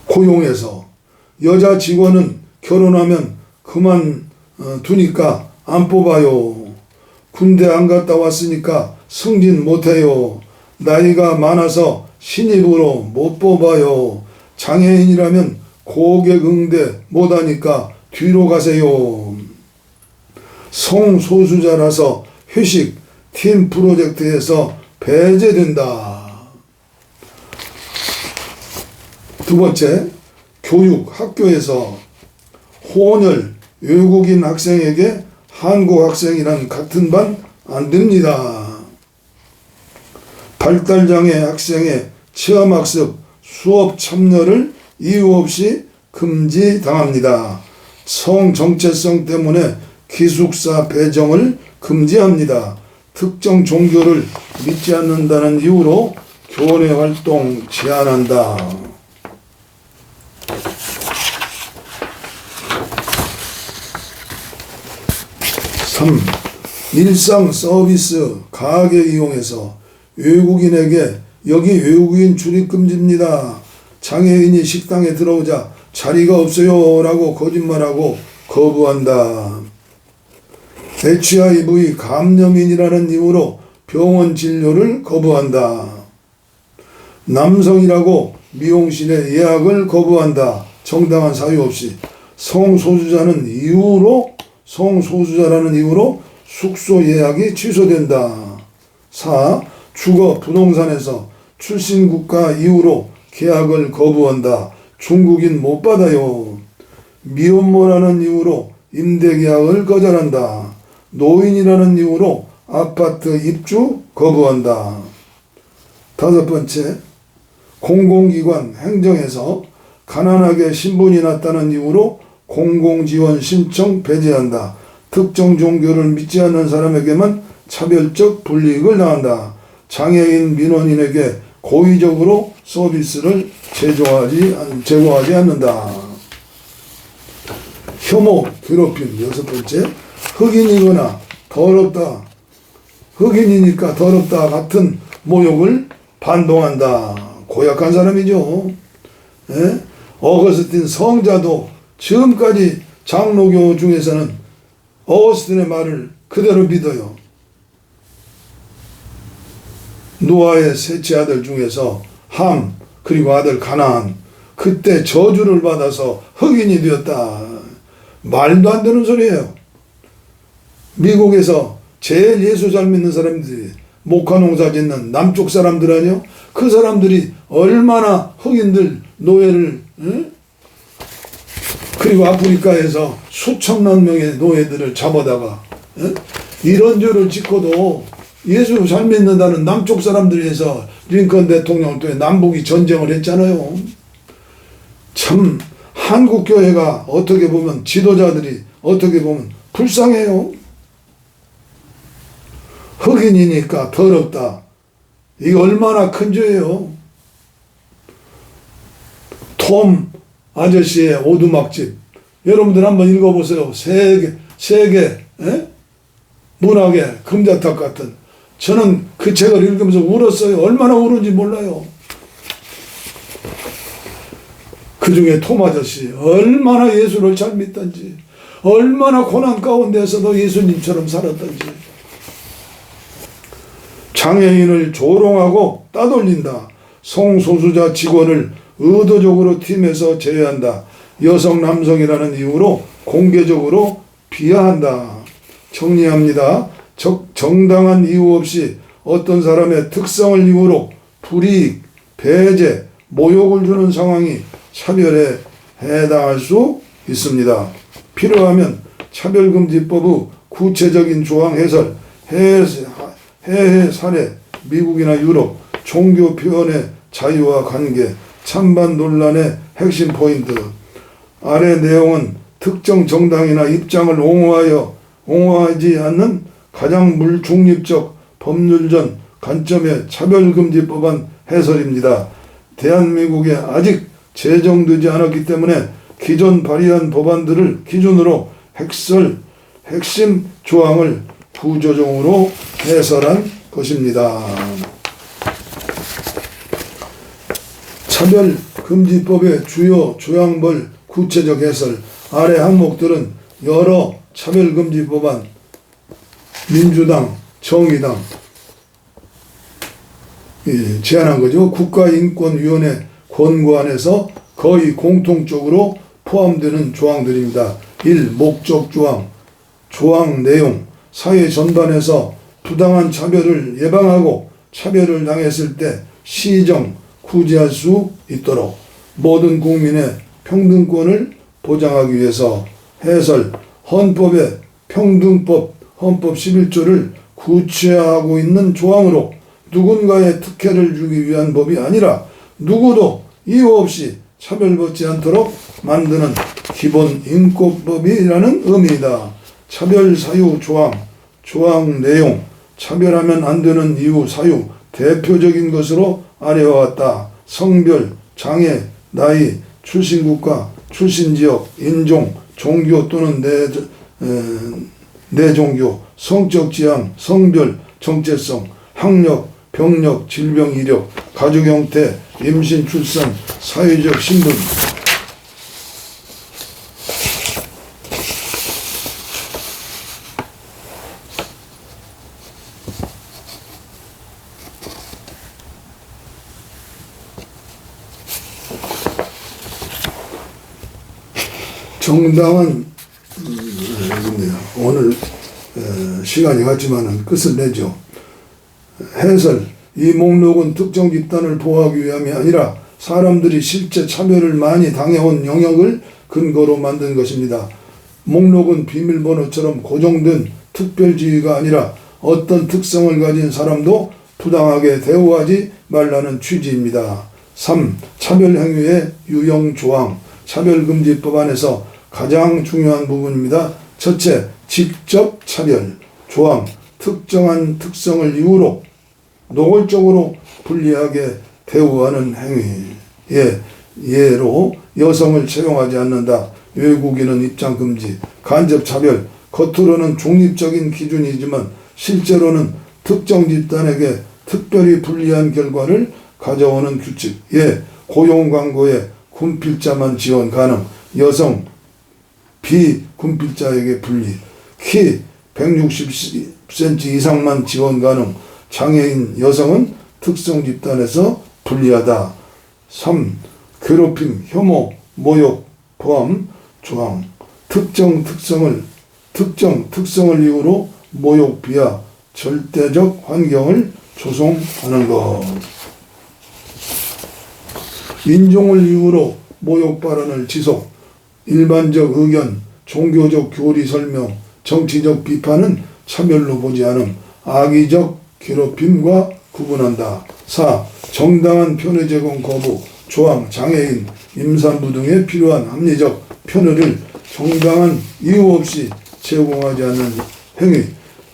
Speaker 1: 고용해서 여자 직원은 결혼하면 그만두니까 안 뽑아요. 군대 안 갔다 왔으니까 승진 못해요. 나이가 많아서 신입으로 못 뽑아요. 장애인이라면 고객 응대 못하니까 뒤로 가세요. 성소수자라서 회식, 팀 프로젝트에서 배제된다. 2번째, 교육, 학교에서 혼혈, 외국인 학생에게 한국 학생이란 같은 반 안 됩니다. 발달장애 학생의 체험학습, 수업 참여를 이유 없이 금지당합니다. 성정체성 때문에 기숙사 배정을 금지합니다. 특정 종교를 믿지 않는다는 이유로 교내 활동 제한한다. 3. 일상 서비스 가게 이용해서 외국인에게 여기 외국인 출입 금지입니다. 장애인이 식당에 들어오자 자리가 없어요 라고 거짓말하고 거부한다. HIV 감염인이라는 이유로 병원 진료를 거부한다. 남성이라고 미용실에 예약을 거부한다. 정당한 사유 없이. 성소수자라는 이유로 숙소 예약이 취소된다. 4. 주거 부동산에서 출신 국가 이유로 계약을 거부한다. 중국인 못 받아요. 미혼모라는 이유로 임대 계약을 거절한다. 노인이라는 이유로 아파트 입주 거부한다. 5번째, 공공기관 행정에서 가난하게 신분이 났다는 이유로 공공지원 신청 배제한다. 특정 종교를 믿지 않는 사람에게만 차별적 불이익을 당한다. 장애인 민원인에게 고의적으로 서비스를 제공하지 않는다. 혐오, 괴롭힘. 6번째, 흑인이거나 더럽다, 흑인이니까 더럽다 같은 모욕을 반동한다. 고약한 사람이죠. 예? 어거스틴 성자도 지금까지 장로교 중에서는 어거스틴의 말을 그대로 믿어요. 노아의 셋째 아들 중에서 함, 그리고 아들 가나안, 그때 저주를 받아서 흑인이 되었다. 말도 안 되는 소리예요. 미국에서 제일 예수 잘 믿는 사람들이 목화 농사 짓는 남쪽 사람들 아니요? 그 사람들이 얼마나 흑인들 노예를, 응? 그리고 아프리카에서 수천만 명의 노예들을 잡아다가, 응? 이런 죄를 짓고도 예수 잘 믿는다는 남쪽 사람들이 해서 링컨 대통령 때 남북이 전쟁을 했잖아요. 참 한국교회가 어떻게 보면 지도자들이 어떻게 보면 불쌍해요. 흑인이니까 더럽다. 이게 얼마나 큰 죄예요. 톰 아저씨의 오두막집. 여러분들 한번 읽어보세요. 세계 문학의 금자탑 같은. 저는 그 책을 읽으면서 울었어요. 얼마나 울은지 몰라요. 그 중에 톰 아저씨 얼마나 예수를 잘 믿던지, 얼마나 고난 가운데서도 예수님처럼 살았던지. 장애인을 조롱하고 따돌린다. 성소수자 직원을 의도적으로 팀에서 제외한다. 여성 남성이라는 이유로 공개적으로 비하한다. 정리합니다. 정당한 이유 없이 어떤 사람의 특성을 이유로 불이익, 배제, 모욕을 주는 상황이 차별에 해당할 수 있습니다. 필요하면 차별금지법의 구체적인 조항 해설, 해외 사례, 미국이나 유럽, 종교 표현의 자유와 관계, 찬반 논란의 핵심 포인트. 아래 내용은 특정 정당이나 입장을 옹호하지 않는 가장 중립적 법률전 관점의 차별금지법안 해설입니다. 대한민국에 아직 제정되지 않았기 때문에 기존 발의한 법안들을 기준으로 핵심 조항을 구조적으로 해설한 것입니다. 차별금지법의 주요 조항별 구체적 해설. 아래 항목들은 여러 차별금지법안, 민주당, 정의당 제안한 거죠. 국가인권위원회 권고안에서 거의 공통적으로 포함되는 조항들입니다. 1. 목적 조항. 조항 내용. 사회 전반에서 부당한 차별을 예방하고 차별을 당했을 때 시정, 구제할 수 있도록 모든 국민의 평등권을 보장하기 위해서. 해설. 헌법의 평등법 헌법 11조를 구체화하고 있는 조항으로 누군가의 특혜를 주기 위한 법이 아니라 누구도 이유 없이 차별받지 않도록 만드는 기본 인권법이라는 의미이다. 차별 사유 조항. 조항 내용. 차별하면 안 되는 이유 사유. 대표적인 것으로 아래와 같다. 성별, 장애, 나이, 출신 국가, 출신 지역, 인종, 종교 또는 내종교, 성적 지향, 성별, 정체성, 학력, 병력, 질병, 이력, 가족 형태, 임신, 출산, 사회적 신분. 정당한 오늘 시간이 갔지만은 끝을 내죠. 해설. 이 목록은 특정 집단을 보호하기 위함이 아니라 사람들이 실제 차별을 많이 당해온 영역을 근거로 만든 것입니다. 목록은 비밀번호처럼 고정된 특별지위가 아니라 어떤 특성을 가진 사람도 부당하게 대우하지 말라는 취지입니다. 3. 차별행위의 유형조항. 차별금지법안에서 가장 중요한 부분입니다. 첫째, 직접 차별 조항. 특정한 특성을 이유로 노골적으로 불리하게 대우하는 행위. 예로 여성을 채용하지 않는다. 외국인은 입장 금지. 간접 차별. 겉으로는 중립적인 기준이지만 실제로는 특정 집단에게 특별히 불리한 결과를 가져오는 규칙. 고용 광고에 군필자만 지원 가능. 여성 비군필자에게 분리. 키 160cm 이상만 지원 가능. 장애인 여성은 특성 집단에서 불리하다. 3. 괴롭힘, 혐오, 모욕 포함 조항. 특정 특성을 이유로 모욕, 비하, 절대적 환경을 조성하는 것. 인종을 이유로 모욕 발언을 지속. 일반적 의견, 종교적 교리 설명, 정치적 비판은 차별로 보지 않음. 악의적 괴롭힘과 구분한다. 4. 정당한 편의 제공 거부. 조항. 장애인, 임산부 등에 필요한 합리적 편의를 정당한 이유 없이 제공하지 않는 행위.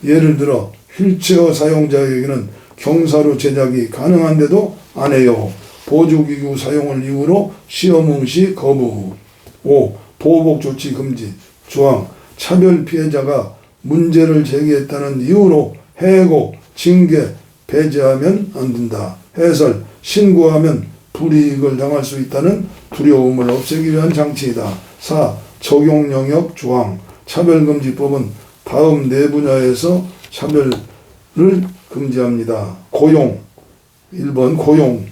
Speaker 1: 예를 들어 휠체어 사용자에게는 경사로 제작이 가능한데도 안 해요. 보조기구 사용을 이유로 시험 응시 거부. 5. 보호복 조치 금지. 조항. 차별 피해자가 문제를 제기했다는 이유로 해고, 징계, 배제하면 안 된다. 해설. 신고하면 불이익을 당할 수 있다는 두려움을 없애기 위한 장치이다. 4. 적용 영역 조항. 차별금지법은 다음 네 분야에서 차별을 금지합니다. 고용, 1번 고용,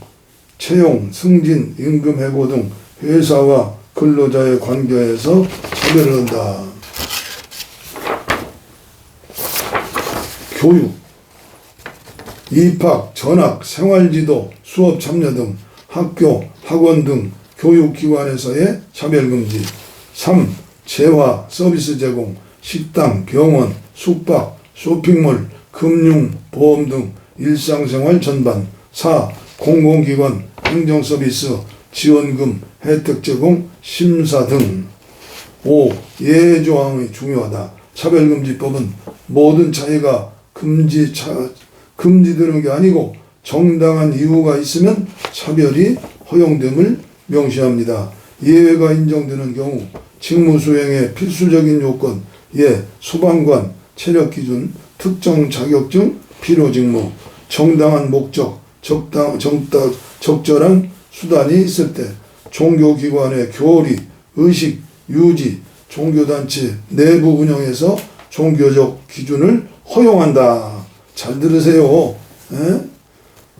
Speaker 1: 채용, 승진, 임금 해고 등 회사와 근로자의 관계에서 차별을 한다. 교육, 입학, 전학, 생활지도, 수업 참여 등 학교, 학원 등 교육기관에서의 차별금지. 3. 재화, 서비스 제공, 식당, 병원, 숙박, 쇼핑몰, 금융, 보험 등 일상생활 전반. 4. 공공기관, 행정서비스, 지원금, 혜택 제공, 심사 등. 5. 예조항이 중요하다. 차별금지법은 모든 차이가 금지되는 게 아니고 정당한 이유가 있으면 차별이 허용됨을 명시합니다. 예외가 인정되는 경우 직무 수행의 필수적인 요건, 소방관, 체력기준, 특정 자격증, 필요직무, 정당한 목적, 적절한 수단이 있을 때, 종교기관의 교리, 의식, 유지, 종교단체 내부 운영에서 종교적 기준을 허용한다. 잘 들으세요.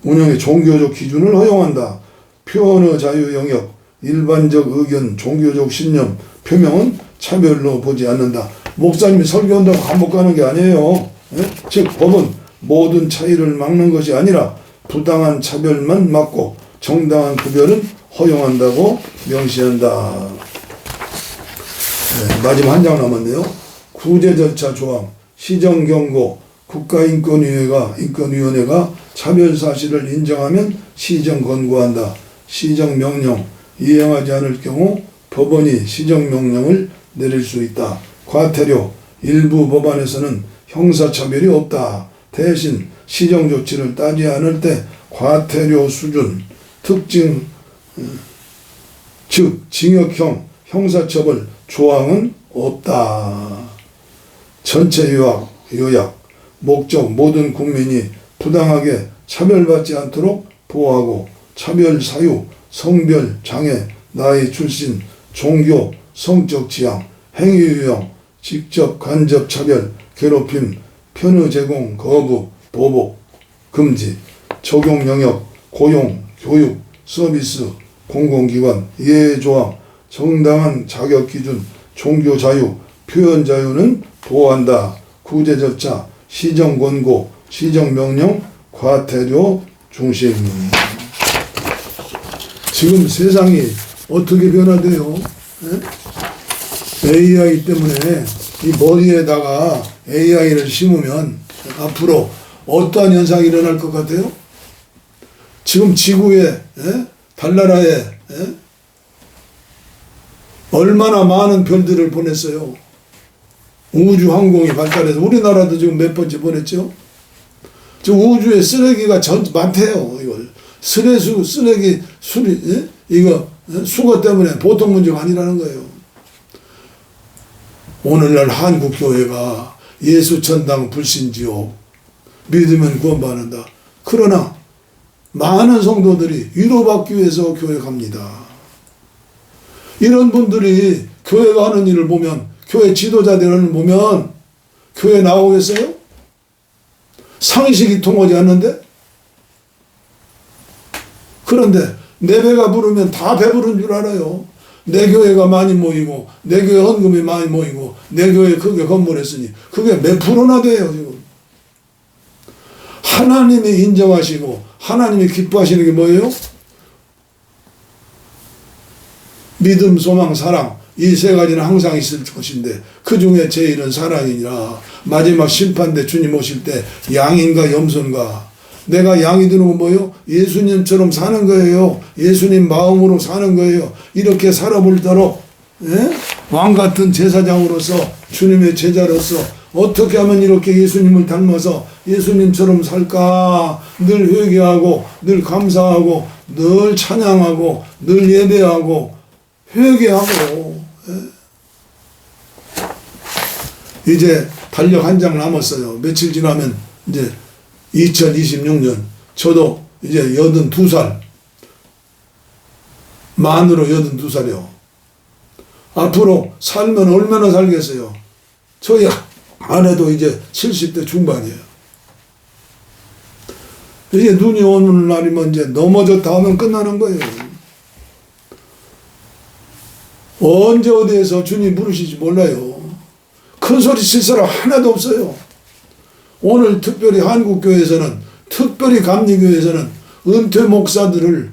Speaker 1: 운영의 종교적 기준을 허용한다. 표현의 자유 영역, 일반적 의견, 종교적 신념, 표명은 차별로 보지 않는다. 목사님이 설교한다고 감옥 가는 게 아니에요. 즉 법은 모든 차이를 막는 것이 아니라 부당한 차별만 막고 정당한 구별은 허용한다고 명시한다. 마지막 한 장 남았네요. 구제 절차 조항, 시정경고, 국가인권위원회가 차별 사실을 인정하면 시정 권고한다. 시정명령, 이행하지 않을 경우 법원이 시정명령을 내릴 수 있다. 과태료, 일부 법안에서는 형사차별이 없다. 대신 시정조치를 따지 않을 때 과태료 수준, 특징, 즉 징역형 형사처벌 조항은 없다. 전체 요약, 목적 모든 국민이 부당하게 차별받지 않도록 보호하고 차별 사유, 성별, 장애, 나이, 출신, 종교, 성적 지향, 행위 유형, 직접 간접 차별, 괴롭힘, 편의 제공, 거부, 보복, 금지, 적용 영역, 고용, 교육, 서비스, 공공기관, 예조항, 정당한 자격 기준, 종교 자유, 표현 자유는 보호한다. 구제 절차, 시정 권고, 시정 명령, 과태료 중심. 지금 세상이 어떻게 변화돼요? AI 때문에 이 머리에다가 AI를 심으면 앞으로 어떠한 현상이 일어날 것 같아요? 지금 지구에, 달나라에 얼마나 많은 별들을 보냈어요. 우주 항공이 발달해서 우리나라도 지금 몇 번째 보냈죠. 지금 우주에 쓰레기가 많대요. 이걸 쓰레기 수리 이거 수거 때문에 보통 문제가 아니라는 거예요. 오늘날 한국 교회가 예수천당 불신지옥, 믿으면 구원받는다. 그러나 많은 성도들이 위로받기 위해서 교회 갑니다. 이런 분들이 교회가 하는 일을 보면, 교회 지도자들을 보면 교회 나오겠어요? 상식이 통하지 않는데? 그런데 내 배가 부르면 다 배부른 줄 알아요. 내 교회가 많이 모이고 내 교회 헌금이 많이 모이고 내 교회 크게 건물했으니 그게 몇 프로나 돼요 지금. 하나님이 인정하시고 하나님이 기뻐하시는 게 뭐예요? 믿음, 소망, 사랑, 이 세 가지는 항상 있을 것인데 그 중에 제일은 사랑이니라. 마지막 심판대 주님 오실 때 양인가 염소인가, 내가 양이 되는 건 뭐예요? 예수님처럼 사는 거예요. 예수님 마음으로 사는 거예요. 이렇게 살아볼도록 왕같은 제사장으로서, 주님의 제자로서 어떻게 하면 이렇게 예수님을 닮아서 예수님처럼 살까? 늘 회개하고 늘 감사하고 늘 찬양하고 늘 예배하고 회개하고. 이제 달력 한 장 남았어요. 며칠 지나면 이제 2026년 저도 이제 82살, 만으로 82살이요. 앞으로 살면 얼마나 살겠어요? 저희 아내도 이제 70대 중반이에요. 이제 눈이 오는 날이면 이제 넘어졌다 하면 끝나는 거예요. 언제 어디에서 주님 부르실지 몰라요. 큰 소리 칠 사람 하나도 없어요. 오늘 특별히 한국교회에서는, 특별히 감리교회에서는 은퇴 목사들을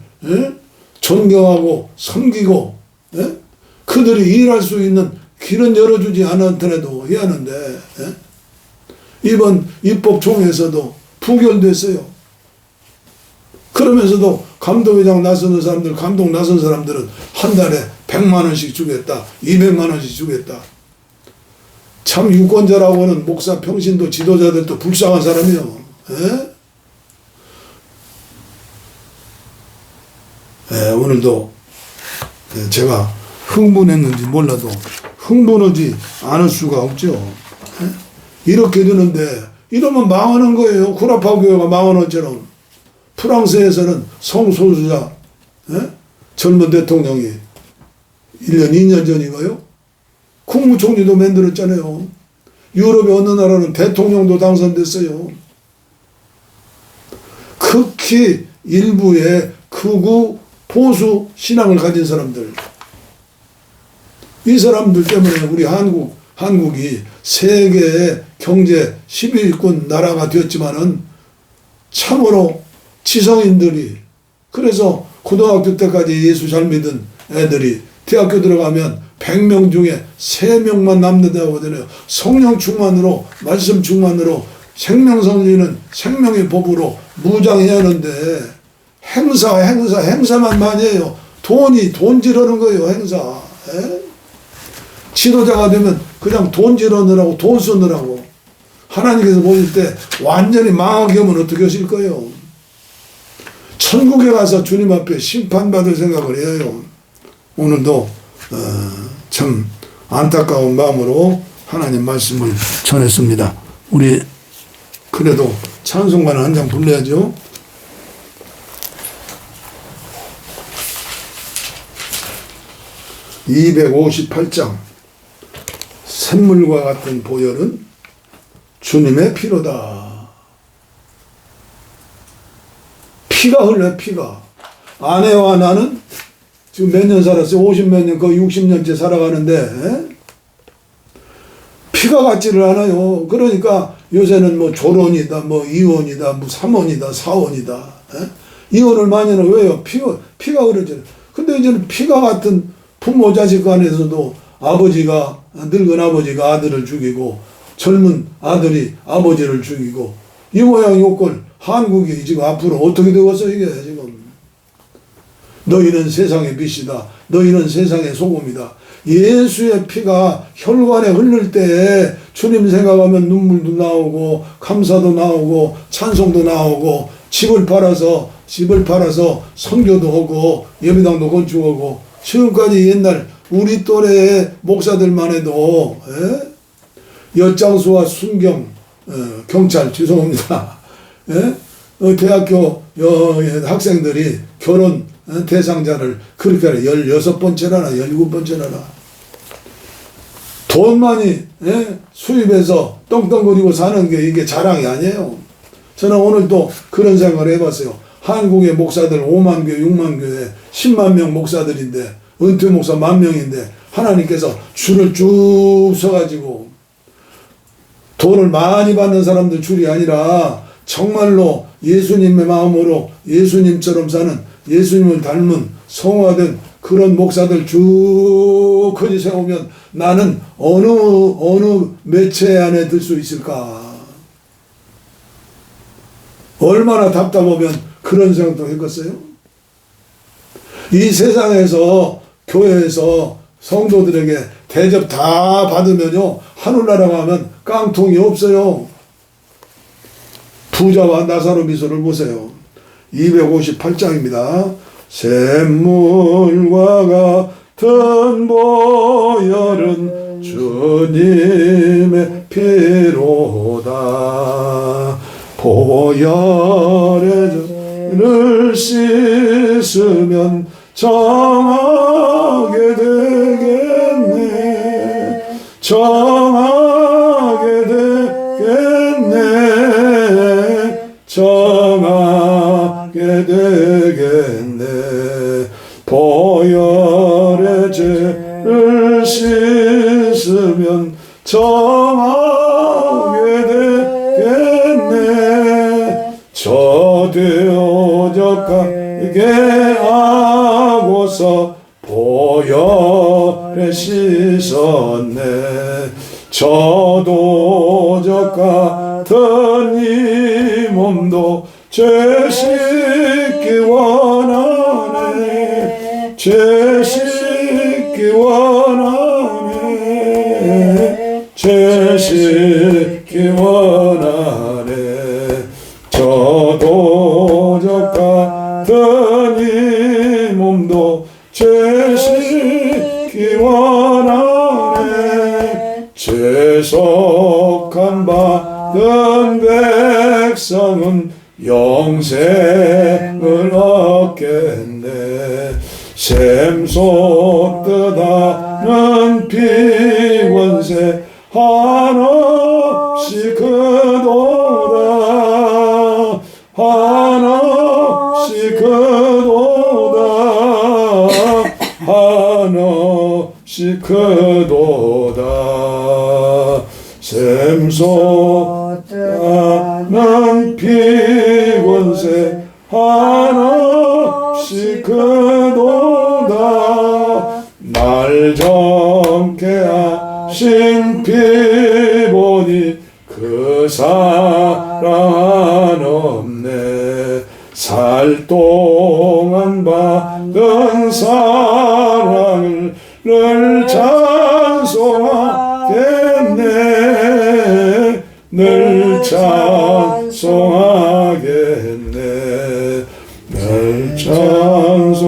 Speaker 1: 존경하고 섬기고 그들이 일할 수 있는 길은 열어주지 않았더라도 해야 하는데 이번 입법총회에서도 부결됐어요. 그러면서도 감독회장 나서는 사람들, 감독 나선 사람들은 한 달에 100만 원씩 주겠다, 200만 원씩 주겠다. 참 유권자라고는 목사 평신도 지도자들도 불쌍한 사람이요. 오늘도 제가 흥분했는지 몰라도 흥분하지 않을 수가 없죠. 이렇게 되는데 이러면 망하는 거예요. 구라파 교회가 망하는 것처럼. 프랑스에서는 성소수자 젊은 대통령이 1년 2년 전인가요? 국무총리도 만들었잖아요. 유럽의 어느 나라는 대통령도 당선됐어요. 극히 일부의 극우 보수 신앙을 가진 사람들, 이 사람들 때문에 우리 한국이 세계의 경제 11위권 나라가 되었지만은 참으로 지성인들이, 그래서 고등학교 때까지 예수 잘 믿은 애들이 대학교 들어가면 100명 중에 3명만 남는다고 하잖아요. 성령 충만으로, 말씀 충만으로, 생명선리는 생명의 법으로 무장해야 하는데 행사만 많이 해요. 돈 지르는 거예요, 행사. 지도자가 되면 그냥 돈 지르느라고, 돈 쓰느라고. 하나님께서 보실 때 완전히 망하게 하면 어떻게 하실 거예요? 천국에 가서 주님 앞에 심판받을 생각을 해요. 오늘도 참 안타까운 마음으로 하나님 말씀을 전했습니다. 우리 그래도 찬송가는 한 장 불러야죠. (258장) 샘물과 같은 보혈은 주님의 피로다. 피가 흘러요. 피가. 아내와 나는 지금 몇 년 살았어요? 50몇 년, 거의 60년째 살아가는데 피가 같지를 않아요. 그러니까 요새는 뭐 조론이다, 뭐 이혼이다, 뭐 3원이다, 4원이다. 이혼을 많이 하는 왜요? 피가 흐르잖아요. 근데 이제는 피가 같은 부모 자식 간에서도 아버지가, 늙은 아버지가 아들을 죽이고 젊은 아들이 아버지를 죽이고 이 모양 요건 한국이 지금 앞으로 어떻게 되겠어 이게 지금. 너희는 세상의 빛이다. 너희는 세상의 소금이다. 예수의 피가 혈관에 흐를 때 주님 생각하면 눈물도 나오고 감사도 나오고 찬송도 나오고 집을 팔아서 선교도 하고 예배당도 건축하고 지금까지 옛날 우리 또래의 목사들만 해도 엿장수와 순경 경찰 죄송합니다. 대학교 학생들이 결혼 대상자를 그렇게 하라. 16번째라나 17번째라나 돈 많이 수입해서 떵떵거리고 사는 게 이게 자랑이 아니에요. 저는 오늘 또 그런 생각을 해봤어요. 한국의 목사들 5만 교회 6만 교회 10만 명 목사들인데 은퇴 목사 10,000명인데 하나님께서 줄을 쭉 서가지고 돈을 많이 받는 사람들 줄이 아니라 정말로 예수님의 마음으로 예수님처럼 사는 예수님을 닮은 성화된 그런 목사들 쭉 거기 세우면 나는 어느 매체 안에 들 수 있을까? 얼마나 답답하면 그런 생각도 했겠어요? 이 세상에서 교회에서 성도들에게 대접 다 받으면요 하늘나라 가면 깡통이 없어요. 부자와 나사로 미소를 보세요. 258장입니다. 샘물과 같은 보혈은 주님의 피로다. 보혈에 죄를 씻으면 정하게 되겠네. 정하게 죄를 씻으면 정하게 되겠네. 저 되어져가게 하고서 보혈에 씻었네. 저도 저 같은 이 몸도 죄 씻기 원하네. 죄 씻기 원하네. 죄 씻기 원하네. 저도 저 같은 이 몸도 죄 씻기 원하네. 죄속함 받은 백성은 영생을 얻겠네. 샘솟듯 하는 피권세 한없이 크도다. 한없이 크도다. 한없이 크도다. 샘솟는 피권세 한없이 크도다. 날 정케 하신 피 보니 그 사랑 없네. 살 동안 받은 사랑을 늘 찬송하겠네. 늘 찬송하겠네. 늘 찬송하겠네.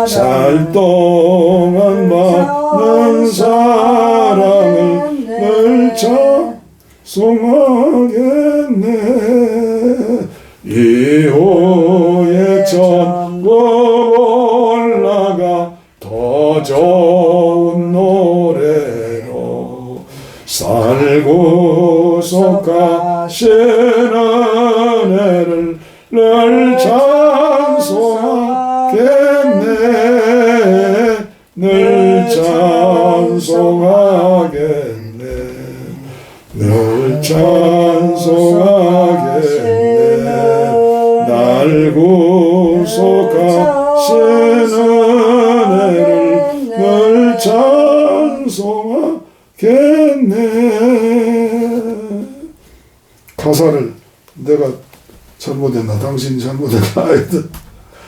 Speaker 1: 살 동안 받는 사랑을 늘 찬송하겠네. 이후에 천국 올라가 더 좋은 노래로 살고 속하시는 애를 늘 찬송하겠네. 늘 찬송하겠네. 늘 찬송하겠네. 날 구속하시는 애를 늘 찬송하겠네. 가사를 내가 잘못했나 당신이 잘못했나 하여튼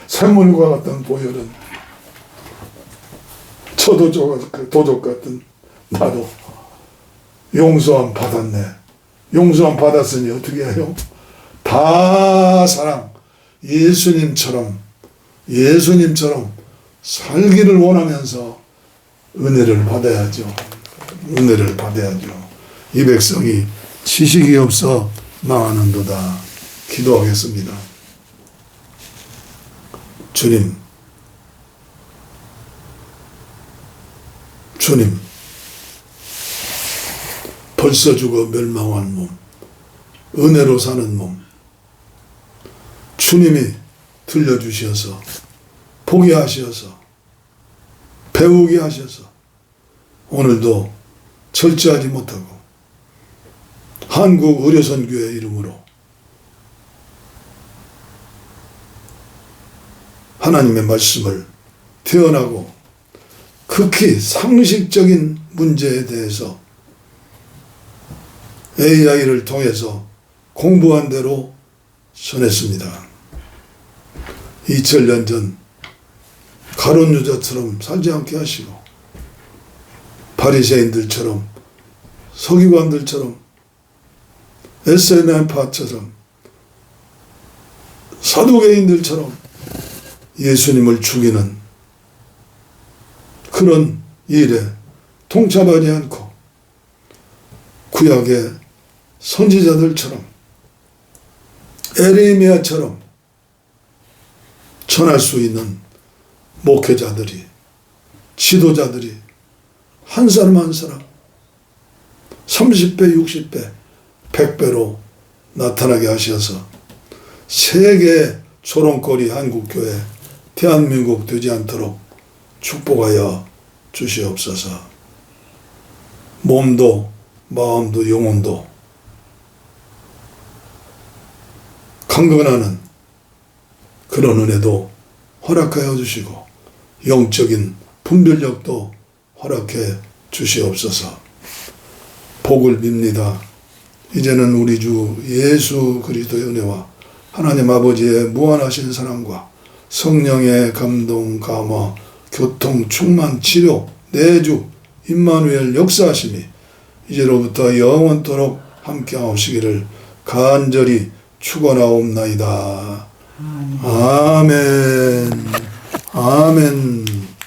Speaker 1: 샘물과 같은 보혈은 도적 같은 나도 용서함 받았네. 용서함 받았으니 어떻게 해요? 다 사랑 예수님처럼 살기를 원하면서 은혜를 받아야죠. 은혜를 받아야죠. 이 백성이 지식이 없어 망하는도다. 기도하겠습니다. 주님, 벌써 죽어 멸망한 몸, 은혜로 사는 몸, 주님이 들려주셔서 보게 하셔서 배우게 하셔서 오늘도 절제하지 못하고 한국 의료선교회 이름으로 하나님의 말씀을 태어나고 극히 상식적인 문제에 대해서 AI를 통해서 공부한 대로 전했습니다. 2000년 전 가룟 유다처럼 살지 않게 하시고 바리새인들처럼 서기관들처럼 SNF파처럼 사두개인들처럼 예수님을 죽이는 그런 일에 동참하지 않고 구약의 선지자들처럼 에레미야처럼 전할 수 있는 목회자들이 지도자들이 한 사람 한 사람 30배 60배 100배로 나타나게 하셔서 세계 조롱거리 한국교회 대한민국 되지 않도록 축복하여 주시옵소서. 몸도 마음도 영혼도 강건하는 그런 은혜도 허락하여 주시고 영적인 분별력도 허락해 주시옵소서. 복을 빕니다. 이제는 우리 주 예수 그리스도의 은혜와 하나님 아버지의 무한하신 사랑과 성령의 감동, 감화, 교통, 충만, 치료, 내주, 임마누엘 역사하심이 이제로부터 영원토록 함께하시기를 간절히 축원하옵나이다. 아멘. 아멘.